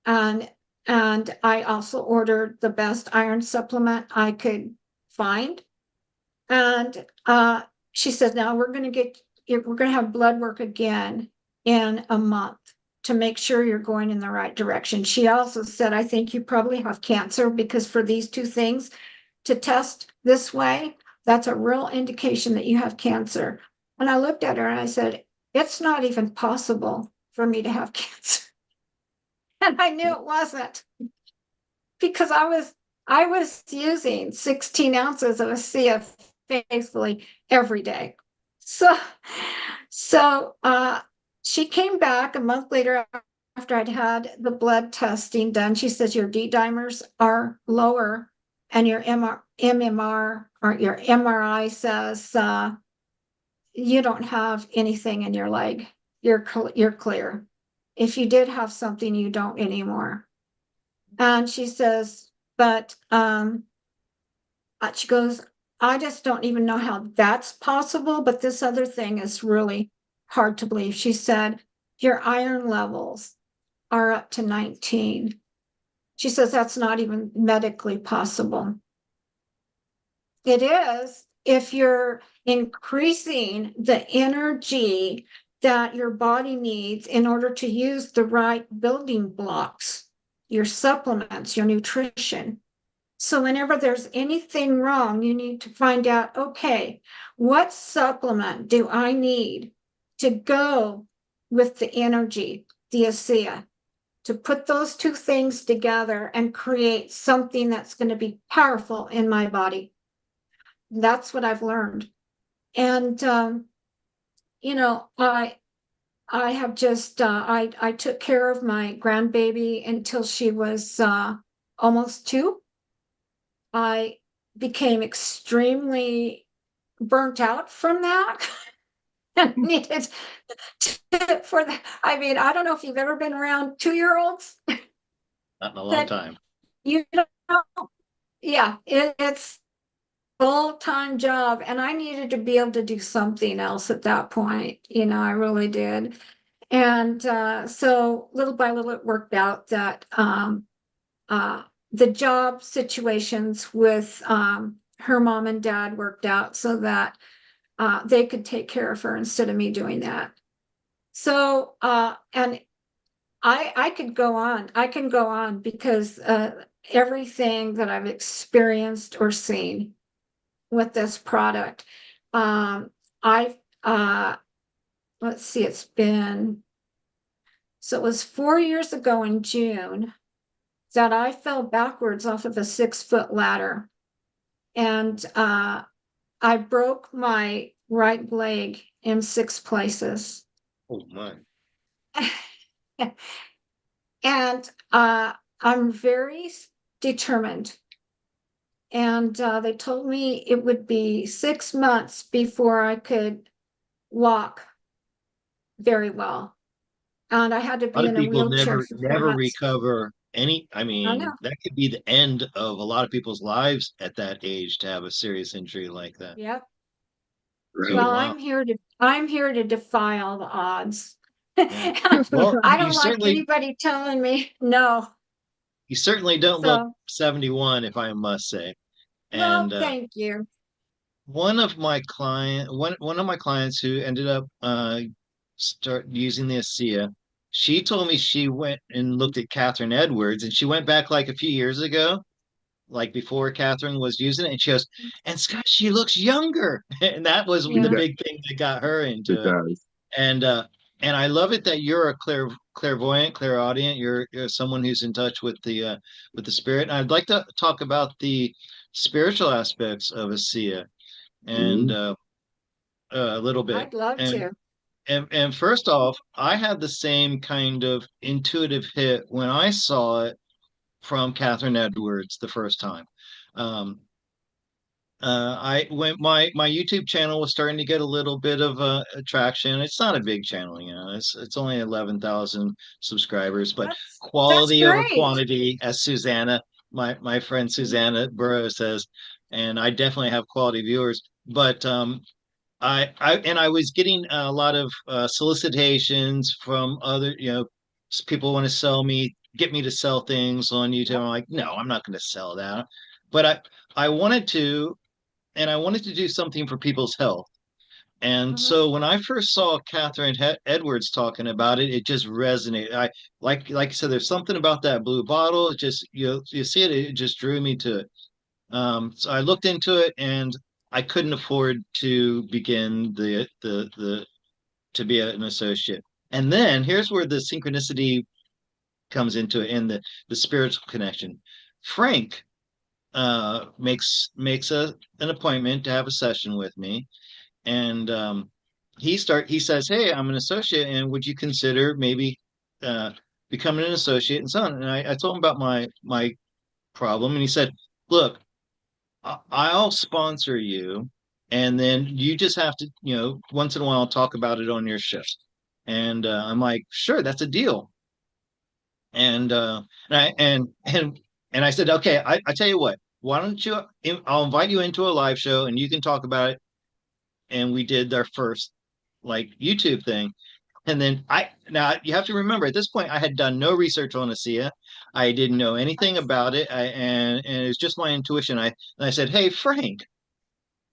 And I also ordered the best iron supplement I could find. And she said, now we're going to have blood work again in a month to make sure you're going in the right direction. She also said, I think you probably have cancer because for these two things to test this way, that's a real indication that you have cancer. And I looked at her and I said, it's not even possible for me to have cancer. And I knew it wasn't because I was using 16 ounces of Asea faithfully every day. So she came back a month later after I'd had the blood testing done. She says your D dimers are lower and your MMR or your MRI says you don't have anything in your leg. You're clear. If you did have something, you don't anymore. And she says, but she goes, I just don't even know how that's possible, but this other thing is really hard to believe. She said, your iron levels are up to 19. She says that's not even medically possible. It is if you're increasing the energy that your body needs in order to use the right building blocks, your supplements, your nutrition. So whenever there's anything wrong, you need to find out, okay, what supplement do I need to go with the energy, the Asea, to put those two things together and create something that's going to be powerful in my body. That's what I've learned. And, I have just, I took care of my grandbaby until she was almost 2. I became extremely burnt out from that and needed for the, I mean, I don't know if you've ever been around 2-year-olds Not in a long that time. you know, yeah, it's full-time job. And I needed to be able to do something else at that point. I really did. And so little by little, it worked out that the job situations with her mom and dad worked out so that they could take care of her instead of me doing that. So, and I could go on. I can go on because everything that I've experienced or seen with this product, I've, let's see, so it was 4 years ago in June that I fell backwards off of a 6-foot ladder. And I broke my right leg in 6 places. Oh my. And I'm very determined. And they told me it would be 6 months before I could walk very well. And I had to A lot be of in a people wheelchair never for 4 never months. recover I I mean, know. that could be the end of a lot of people's lives at that age to have a serious injury like that. Yep. Right. Well, Wow. I'm here to defy all the odds. Yeah. Well, I don't like anybody telling me no. you certainly don't look So, 71, if I must say. well, And thank you. one of my clients who ended up start using the ASEA, she told me she went and looked at Catherine Edwards, and she went back like a few years ago, like before Catherine was using it, and she goes, and Scott, she looks younger. And that was the Yeah. It, big thing that got her it into it. does. And I love it that you're a clairvoyant, clairaudient. You're someone who's in touch with the spirit. And I'd like to talk about the spiritual aspects of ASEA and Mhm. a little bit. I'd love And to. and first off, I had the same kind of intuitive hit when I saw it from Catherine Edwards the first time. Um, I when my YouTube channel was starting to get a little bit of attraction. It's not a big channel, you know. It's only 11,000 subscribers, but That's quality over great. quantity, as Susanna, my friend Susanna Burrow says, and I definitely have quality viewers. But I was getting a lot of solicitations from other, you know, people want to sell me, get me to sell things on YouTube. I'm like, no, I'm not going to sell that. But I wanted to, and I wanted to do something for people's health. And Mhm. so when I first saw Catherine Edwards talking about it, it just resonated. I like I said, there's something about that blue bottle. It just you see it, it just drew me to it. So I looked into it, and I couldn't afford to begin the to be an associate. And then here's where the synchronicity comes into it, and the spiritual connection. Frank makes an appointment to have a session with me, and he says, hey, I'm an associate, and would you consider maybe uh becoming an associate and so on. And I told him about my problem, and he said, look, I'll sponsor you, and then you just have to, you know, once in a while talk about it on your show. And I'm like, sure, that's a deal. And and I said, okay, I tell you what, why don't you? I'll invite you into a live show, and you can talk about it. And we did our first like YouTube thing. And then now you have to remember, at this point I had done no research on ASEA. I didn't know anything about it. And it was just my intuition. I said, hey Frank,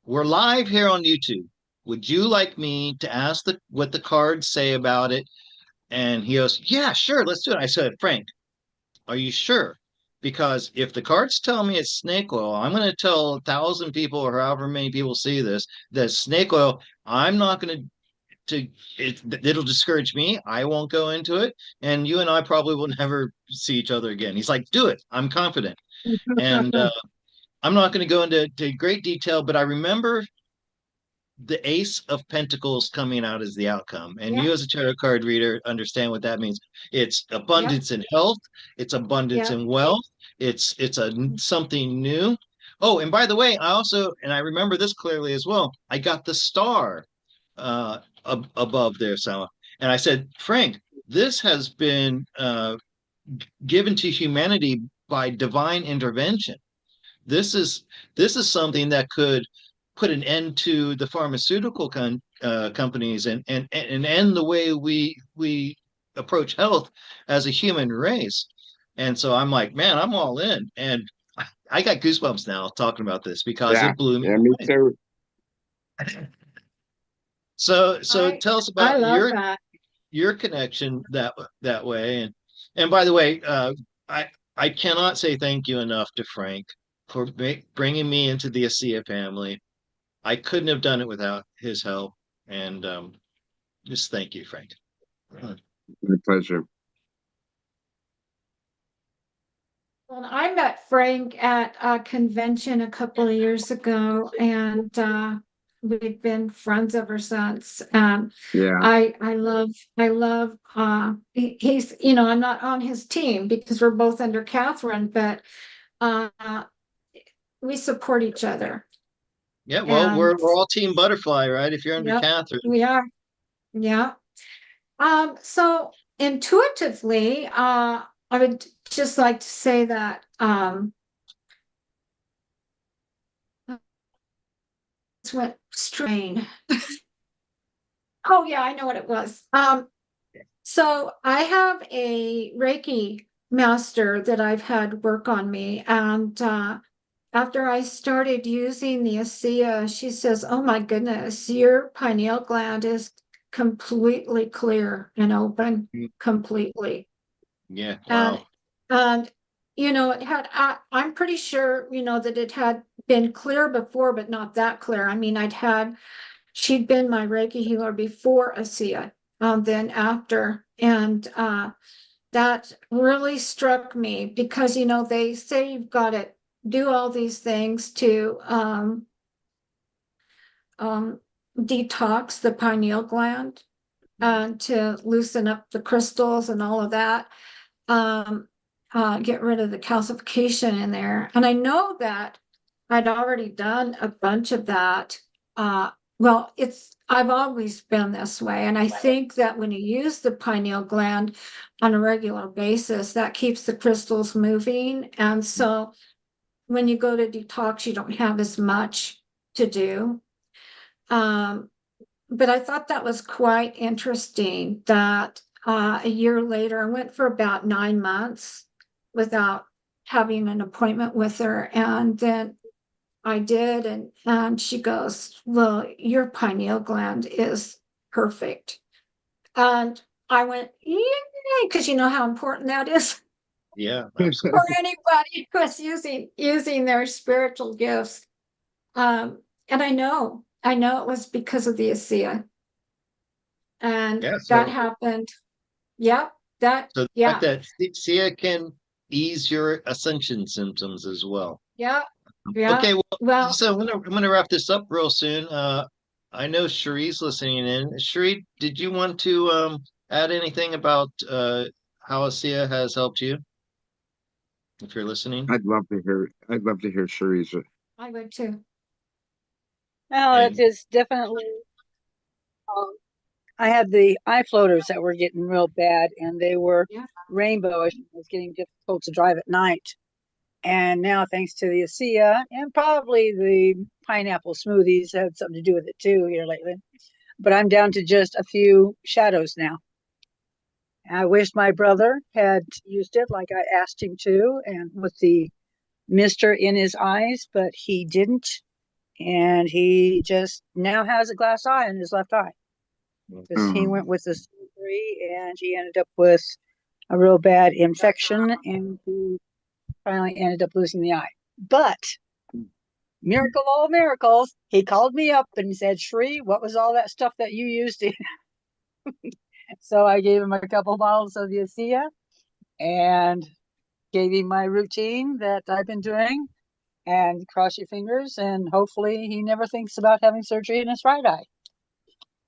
we're live here on YouTube. Would you like me to ask what the cards say about it? And he goes, yeah, sure, let's do it. I said, Frank, are you sure? Because if the cards tell me it's snake oil, I'm going to tell 1,000 people or however many people see this that snake oil. I'm not going to it'll discourage me. I won't go into it, and you and I probably will never see each other again. He's like, do it. I'm confident, and I'm not going to go into great detail, but I remember the Ace of Pentacles coming out as the outcome. And Yeah, you, as a tarot card reader, understand what that means. It's yeah, abundance in health, it's abundance yeah. in wealth, it's a something new. Oh, and by the way, I remember this clearly as well. I got the star above there, so and I said, Frank, this has been given to humanity by divine intervention. This is something that could put an end to the pharmaceutical companies and end the way we approach health as a human race. And so I'm like, man, I'm all in. And I got goosebumps now talking about this because Yeah, it blew me yeah, me away. too. So I tell us I about love that. your connection that way. And by the way, I I cannot say thank you enough to Frank for bringing me into the Asea family. I couldn't have done it without his help. And just thank you, Frank. My pleasure. Well, I met Frank at a convention a couple of years ago, and we've been friends ever since. Yeah, He's, you know, I'm not on his team because we're both under Catherine, but uh, we support each other. Yeah, well, And we're all Team Butterfly, right? If you're under yep, Catherine. we are. Yeah. So intuitively, I would just like to say that it's went strain. Oh yeah, I know what it was. So I have a Reiki master that I've had work on me, and after I started using the Asea, she says, "Oh my goodness, your pineal gland is completely clear and open, completely." Yeah, And wow. and you know, it had I'm pretty sure, you know, that it had been clear before, but not that clear. I mean, she'd been my Reiki healer before Asea, then after. And that really struck me because, you know, they say you've got to do all these things to um, detox the pineal gland and to loosen up the crystals and all of that. Um, get rid of the calcification in there. And I know that I'd already done a bunch of that. Well, I've always been this way. And I think that when you use the pineal gland on a regular basis, that keeps the crystals moving. And so when you go to detox, you don't have as much to do. But I thought that was quite interesting that a year later, I went for about 9 months without having an appointment with her. And then I did. And she goes, well, your pineal gland is perfect. And I went, yay, because you know how important that is Yeah, for absolutely. anybody who's using their spiritual gifts. And I know it was because of the ASEA. And Yeah. that happened. Yep. So the fact Yeah. that Sia can ease your ascension symptoms as well. Yeah. Yeah. Okay, well, Well, so I'm gonna wrap this up real soon. I know Cherie's listening in. Cherie, did you want to add anything about how Asea has helped you, if you're listening? I'd love to hear Cherie's. I would too. Well, it And is definitely. Um, I had the eye floaters that were getting real bad, and they were Yeah. rainbowish. It was getting difficult to drive at night. And now, thanks to the ASEA and probably the pineapple smoothies, had something to do with it too here lately. But I'm down to just a few shadows now. I wish my brother had used it like I asked him to, and with the mister in his eyes, but he didn't. And he just now has a glass eye in his left eye because he Oh, went with the surgery and he ended up with a real bad infection and he finally ended up losing the eye. But miracle of all miracles, he called me up and said, Shree, what was all that stuff that you used? So I gave him a couple bottles of the Asea and gave him my routine that I've been doing. And cross your fingers, and hopefully he never thinks about having surgery in his right eye.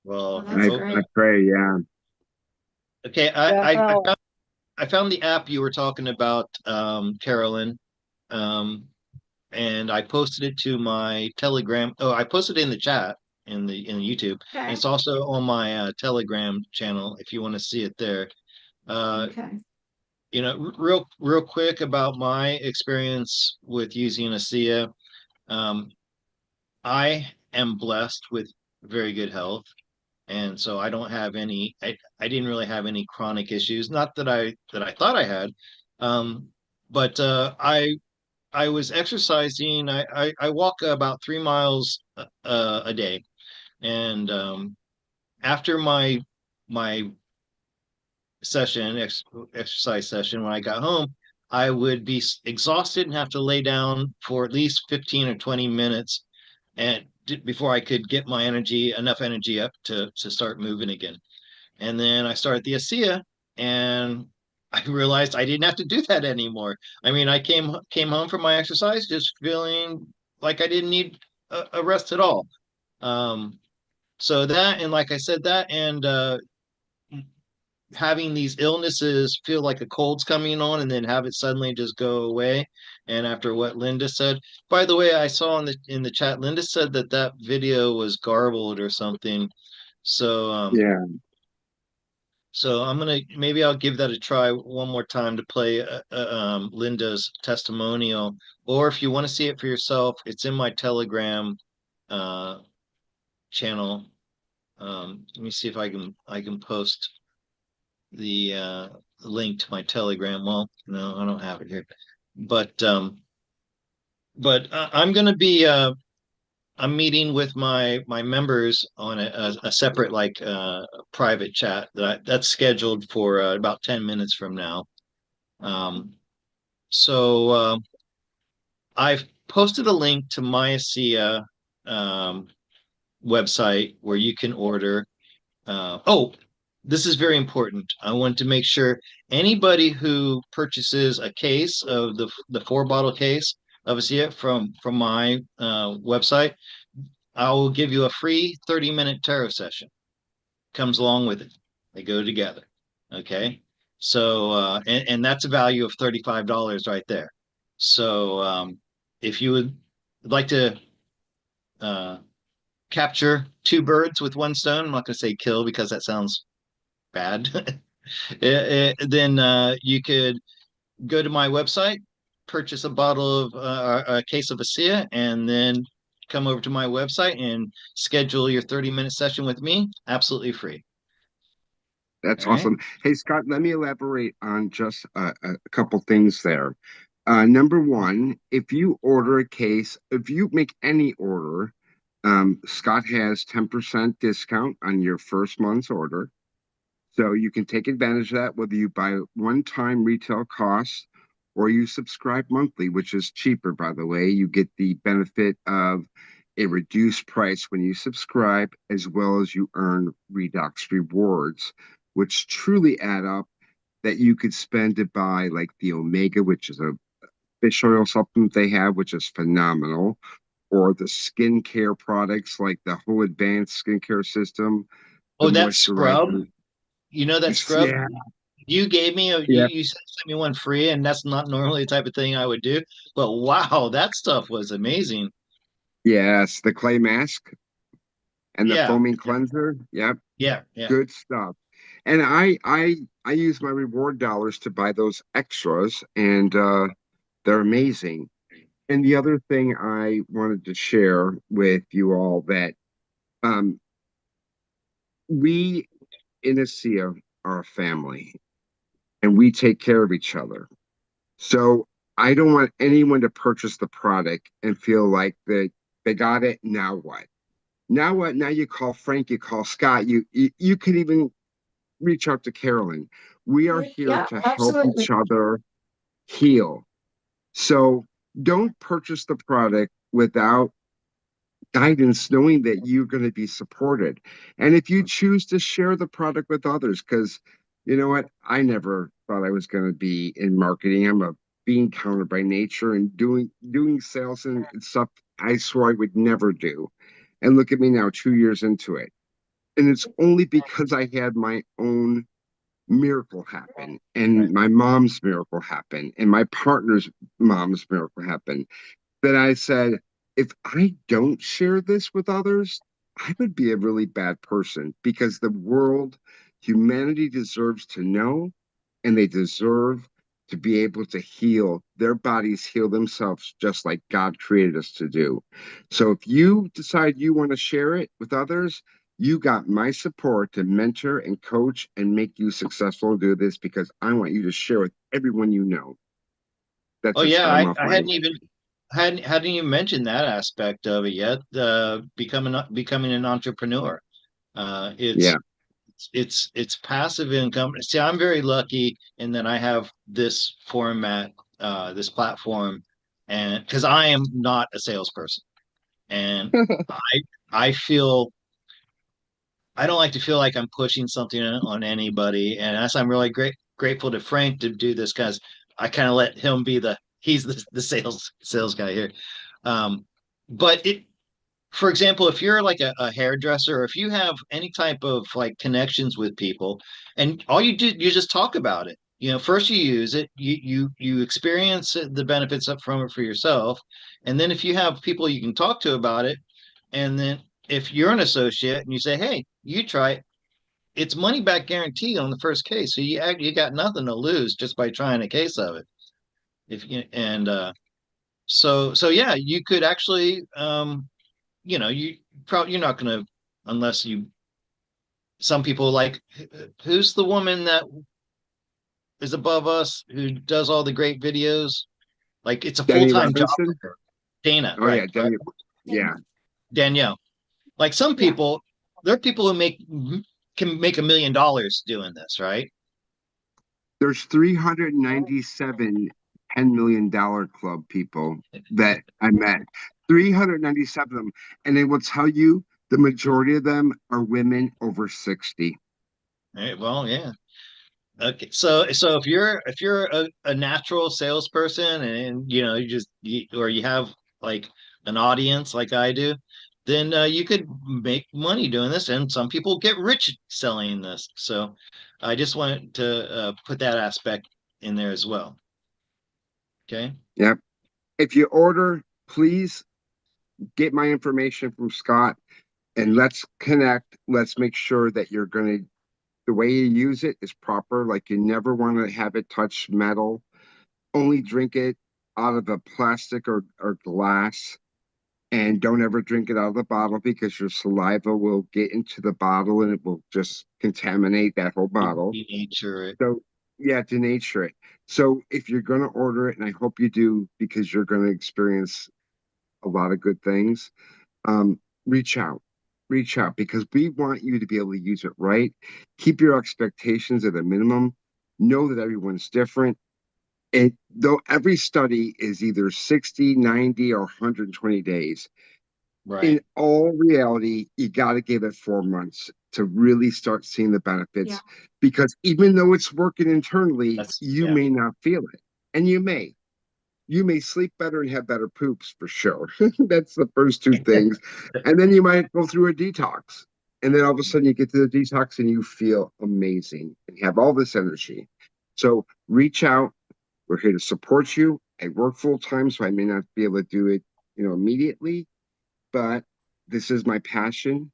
Well, well, I that's I hope I great. pray, yeah. okay. Definitely. I found the app you were talking about, Carolyn. Um, and I posted it to my Telegram. Oh, I posted it in the chat in the YouTube, and Okay. it's also on my Telegram channel if you want to see it there. Uh, Okay. real quick about my experience with using ASEA. Um, I am blessed with very good health, and so I don't have any. I didn't really have any chronic issues. Not that I thought I had, um, but I was exercising. I walk about 3 miles a day, and after my exercise session, when I got home, I would be exhausted and have to lay down for at least 15 or 20 minutes, and before I could get my enough energy up to start moving again. And then I started the ASEA, and I realized I didn't have to do that anymore. I mean, I came home from my exercise just feeling like I didn't need a rest at all. Um, so that, and like I said, that and having these illnesses feel like a cold's coming on and then have it suddenly just go away. And after what Linda said, by the way, I saw in the chat, Linda said that that video was garbled or something. So Yeah. So I'm gonna maybe I'll give that a try one more time to play Linda's testimonial, or if you want to see it for yourself, it's in my Telegram uh, channel. Let me see if I can post the link to my Telegram. Well, no, I don't have it here, but I'm gonna be I'm meeting with my members on a separate like private chat that's scheduled for about 10 minutes from now. Um, so I've posted a link to my Asea um, website where you can order. Oh, this is very important. I want to make sure anybody who purchases a case of the 4 bottle case of Asea from my website, I will give you a free 30-minute tarot session. Comes along with it. They go together. Okay. So and that's a value of $35 right there. So if you would I'd like to uh, capture two birds with one stone. I'm not going to say kill because that sounds bad. Then you could go to my website, purchase a bottle of a case of Asea, and then come over to my website and schedule your 30-minute session with me absolutely free. That's All right. awesome. Hey, Scott, let me elaborate on just a couple things there. Number one, if you order a case, if you make any order, Scott has 10% discount on your first month's order. So you can take advantage of that, whether you buy one-time retail costs or you subscribe monthly, which is cheaper, by the way. You get the benefit of a reduced price when you subscribe, as well as you earn Redox rewards, which truly add up that you could spend to buy like the Omega, which is a fish oil supplement they have, which is phenomenal, or the skincare products like the whole advanced skincare system, the Oh, that scrub. moisturizer. You know that scrub Yeah, you gave me yeah, you sent me one free, and that's not normally the type of thing I would do. But wow, that stuff was amazing. yes, the clay mask and the Yeah, foaming cleanser. Yep, yeah. good stuff. And I use my reward dollars to buy those extras, and they're amazing. And the other thing I wanted to share with you all that um, we in ASEA are a family, and we take care of each other. So I don't want anyone to purchase the product and feel like they got it. Now what? Now what? Now you call Frank, you call Scott, you can even reach out to Carolyn. We are here Yeah, to help each absolutely. other heal. So don't purchase the product without guidance, knowing that you're going to be supported. And if you choose to share the product with others, because you know what, I never thought I was going to be in marketing. I'm a bean counter by nature, and doing sales and stuff I swore I would never do. And look at me now, 2 years into it. And it's only because I had my own miracle happen, and my mom's miracle happen, and my partner's mom's miracle happen, that I said, if I don't share this with others, I would be a really bad person, because the world, humanity deserves to know, and they deserve to be able to heal. Their bodies heal themselves just like God created us to do. So if you decide you want to share it with others, you got my support to mentor and coach and make you successful and do this, because I want you to share with everyone you know. That's Oh it, yeah, Scott. I'm off I my hadn't mic. even hadn't even mentioned that aspect of it yet. Becoming an entrepreneur. Uh, Yeah. it's it's passive income. See, I'm very lucky in that I have this format, this platform, and because I am not a salesperson, and I I feel I don't like to feel like I'm pushing something on anybody, and that's I'm really grateful to Frank to do this because I kind of let him be he's the sales guy here. Um, but it for example, if you're like a hairdresser, or if you have any type of like connections with people, and all you do, you just talk about it. You know, first you use it, you experience the benefits up from it for yourself, and then if you have people you can talk to about it, and then if you're an associate and you say, "Hey, you try it," it's money back guaranteed on the first case, so you got nothing to lose just by trying a case of it. If you and so yeah, you could actually you probably you're not going to unless you some people like who's the woman that is above us who does all the great videos, like it's a Danny full-time job for Robinson. her. Dana, Oh right, yeah, right. Danny. Yeah, Danielle, like some Yeah. people, there are people who can make $1 million doing this, right? there's 397 $10 million club people that I met. 397 of them, and they will tell you the majority of them are women over 60. Right, well, yeah. Okay, so if you're a natural salesperson, and you know or you have like an audience like I do, then you could make money doing this, and some people get rich selling this. So I just wanted to put that aspect in there as well. Okay. Yep. If you order, please get my information from Scott and let's connect. Let's make sure that the way you use it is proper. Like you never want to have it touch metal. Only drink it out of a plastic or glass. And don't ever drink it out of the bottle because your saliva will get into the bottle and it will just contaminate that whole bottle. Denature it. So, yeah, denature it. So, if you're going to order it, and I hope you do because you're going to experience a lot of good things, um, reach out. Reach out because we want you to be able to use it right. Keep your expectations at a minimum. Know that everyone's different. Though every study is either 60, 90, or 120 days, in Right. all reality, you got to give it 4 months to really start seeing the benefits. Yeah. Because even though it's working internally, That's you yeah. may not feel it. And you may. You may sleep better and have better poops for sure. That's the first two things. And then you might go through a detox. And then all of a sudden you get to the detox and you feel amazing and have all this energy. So reach out. We're here to support you. I work full time, so I may not be able to do it, immediately, but this is my passion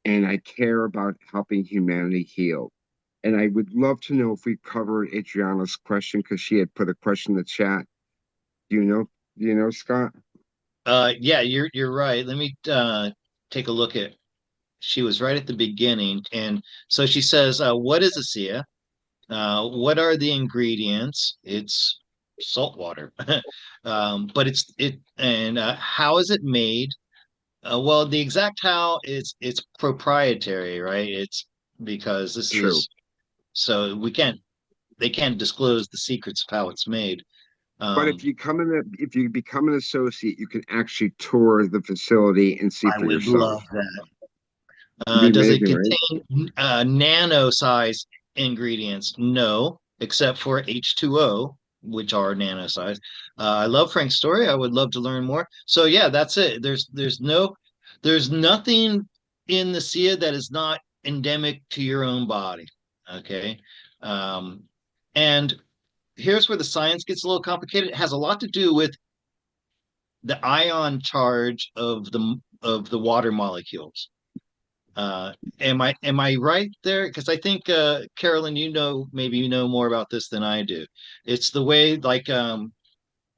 and I care about helping humanity heal. And I would love to know if we covered Adriana's question because she had put a question in the chat. Do you know? Scott? Yeah, you're right. Let me take a look at. She was right at the beginning, and so she says, "What is ASEA? What are the ingredients? It's salt water, but and how is it made? Well, the exact how is it's proprietary, right? It's because this True. is so they can't disclose the secrets of how it's made. But Um, if you become an associate, you can actually tour the facility and see I for would yourself. love that. It'd be Does it amazing, right? contain nano size ingredients? No, except for H2O, which are nano size. I love Frank's story. I would love to learn more. So yeah, that's it. There's nothing in the SEA that is not endemic to your own body. Okay. Um, and here's where the science gets a little complicated. It has a lot to do with the ion charge of the water molecules. Am I right there? Because I think Carolyn, maybe you know more about this than I do. It's the way like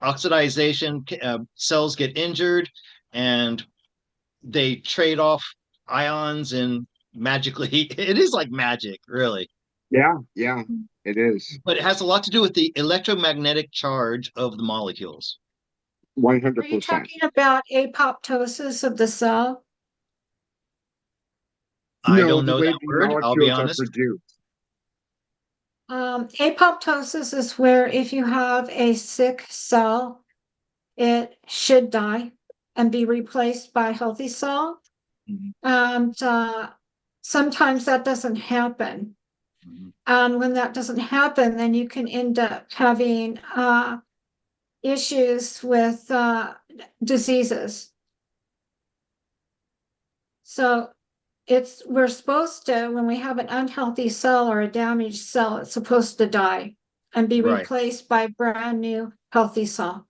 oxidization cells get injured and they trade off ions and magically it is like magic, really. Yeah, it is. But it has a lot to do with the electromagnetic charge of the molecules. Are you 100%. talking about apoptosis of the cell? I No, don't the know way that the word, I'll be molecules are honest. produced. Apoptosis is where if you have a sick cell, it should die and be replaced by a healthy cell. Mhm, And sometimes that doesn't happen. mhm. And when that doesn't happen, then you can end up having issues with diseases. So we're supposed to, when we have an unhealthy cell or a damaged cell, it's supposed to die and be Right, replaced by a brand new healthy cell.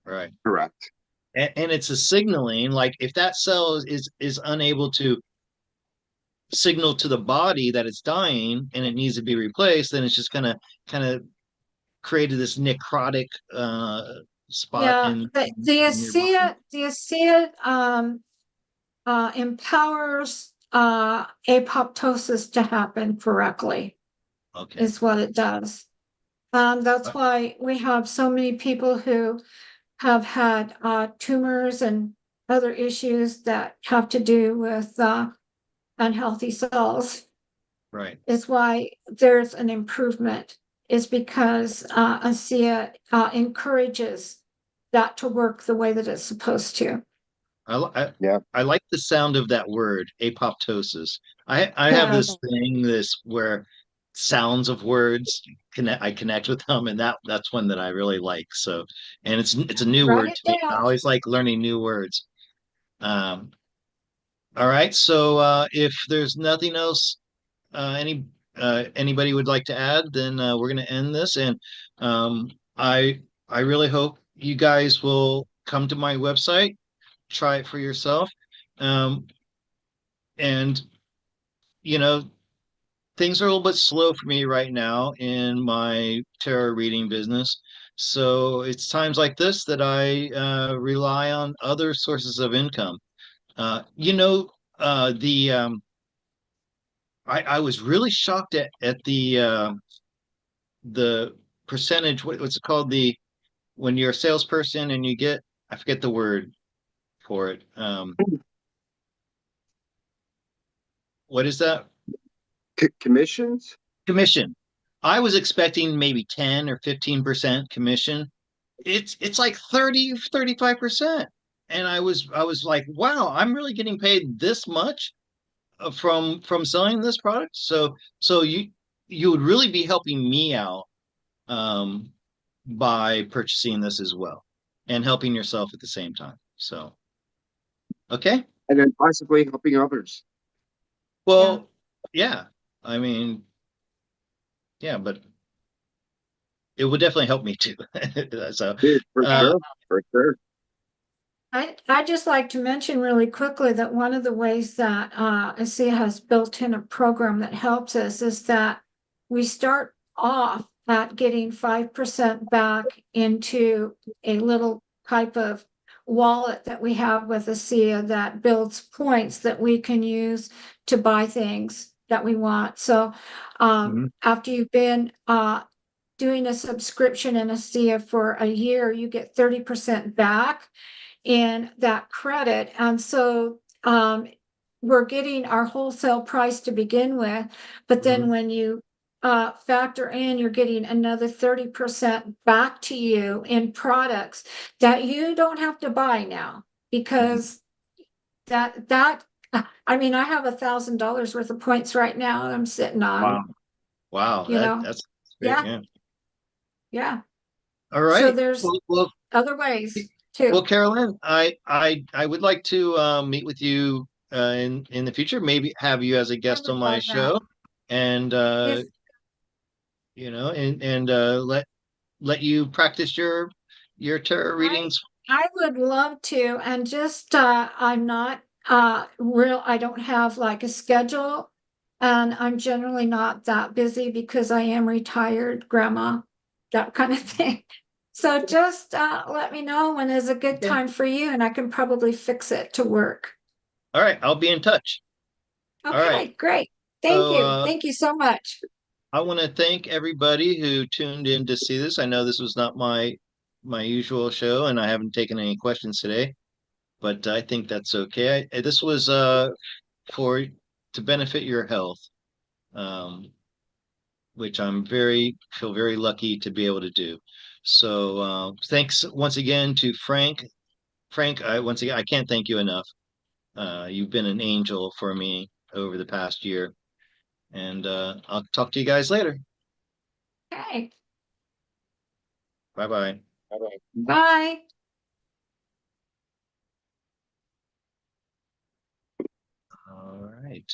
right. Correct. And it's a signaling like if that cell is unable to signal to the body that it's dying and it needs to be replaced, then it's just gonna kind of created this necrotic spot Yeah, the in your body. ASEA empowers apoptosis to happen correctly, Okay. is what it does. That's why we have so many people who have had tumors and other issues that have to do with unhealthy cells. Right. Is why there's an improvement, is because ASEA encourages that to work the way that it's supposed to. I, I Yeah. I like the sound of that word, apoptosis. I have Yeah, this thing, this where sounds of words I connect with them, and that's one that I really like. So, and it's a new write word it to me. I down. always like learning new words. Um, all right. So, if there's nothing else, anybody would like to add, then we're going to end this. And um, I I really hope you guys will come to my website try it for yourself. Um, and you know, things are a little bit slow for me right now in my tarot reading business. So it's times like this that I rely on other sources of income. You know, the I was really shocked at the percentage. What's it called? The when you're a salesperson and you get, I forget the word for it. What is that? Commissions? Commission. I was expecting maybe 10 or 15% commission. It's like 30, 35%. And I was like, wow, I'm really getting paid this much from selling this product. So you would really be helping me out um by purchasing this as well and helping yourself at the same time. So, okay. And then possibly helping others. Yeah. Well, yeah. I mean, yeah, but it would definitely help me too. So, Yeah, for uh, sure. For sure. I just like to mention really quickly that one of the ways that ASEA has built in a program that helps us is that we start off at getting 5% back into a little type of wallet that we have with ASEA that builds points that we can use to buy things that we want. So mhm. after you've been doing a subscription in ASEA for a year, you get 30% back in that credit. And so we're getting our wholesale price to begin with, but then Mhm. when you factor in, you're getting another 30% back to you in products that you don't have to buy now Mhm. because that I mean, I have $1,000 worth of points right now that I'm sitting on, Wow. Wow, you know. that's great. Yeah, Yeah. yeah. All So right. there's other ways Well, too. Carolyn, I would like to meet with you in the future. Maybe have you as a I guest on would my love that. show, and If and let you practice your tarot I readings. I would love to, and just I'm not real, I don't have like a schedule, and I'm generally not that busy because I am retired grandma, that kind of thing. So just let me know when is a good Okay. time for you, and I can probably fix it to work. All right, I'll be in touch. All right. Okay, great. Thank So you. Thank you so much. I want to thank everybody who tuned in to see this. I know this was not my usual show, and I haven't taken any questions today, but I think that's okay. This was for to benefit your health, um, which I'm very feel very lucky to be able to do. So thanks once again to Frank. Frank, once again, I can't thank you enough. You've been an angel for me over the past year, and I'll talk to you guys later. Okay, Bye bye. bye. All right.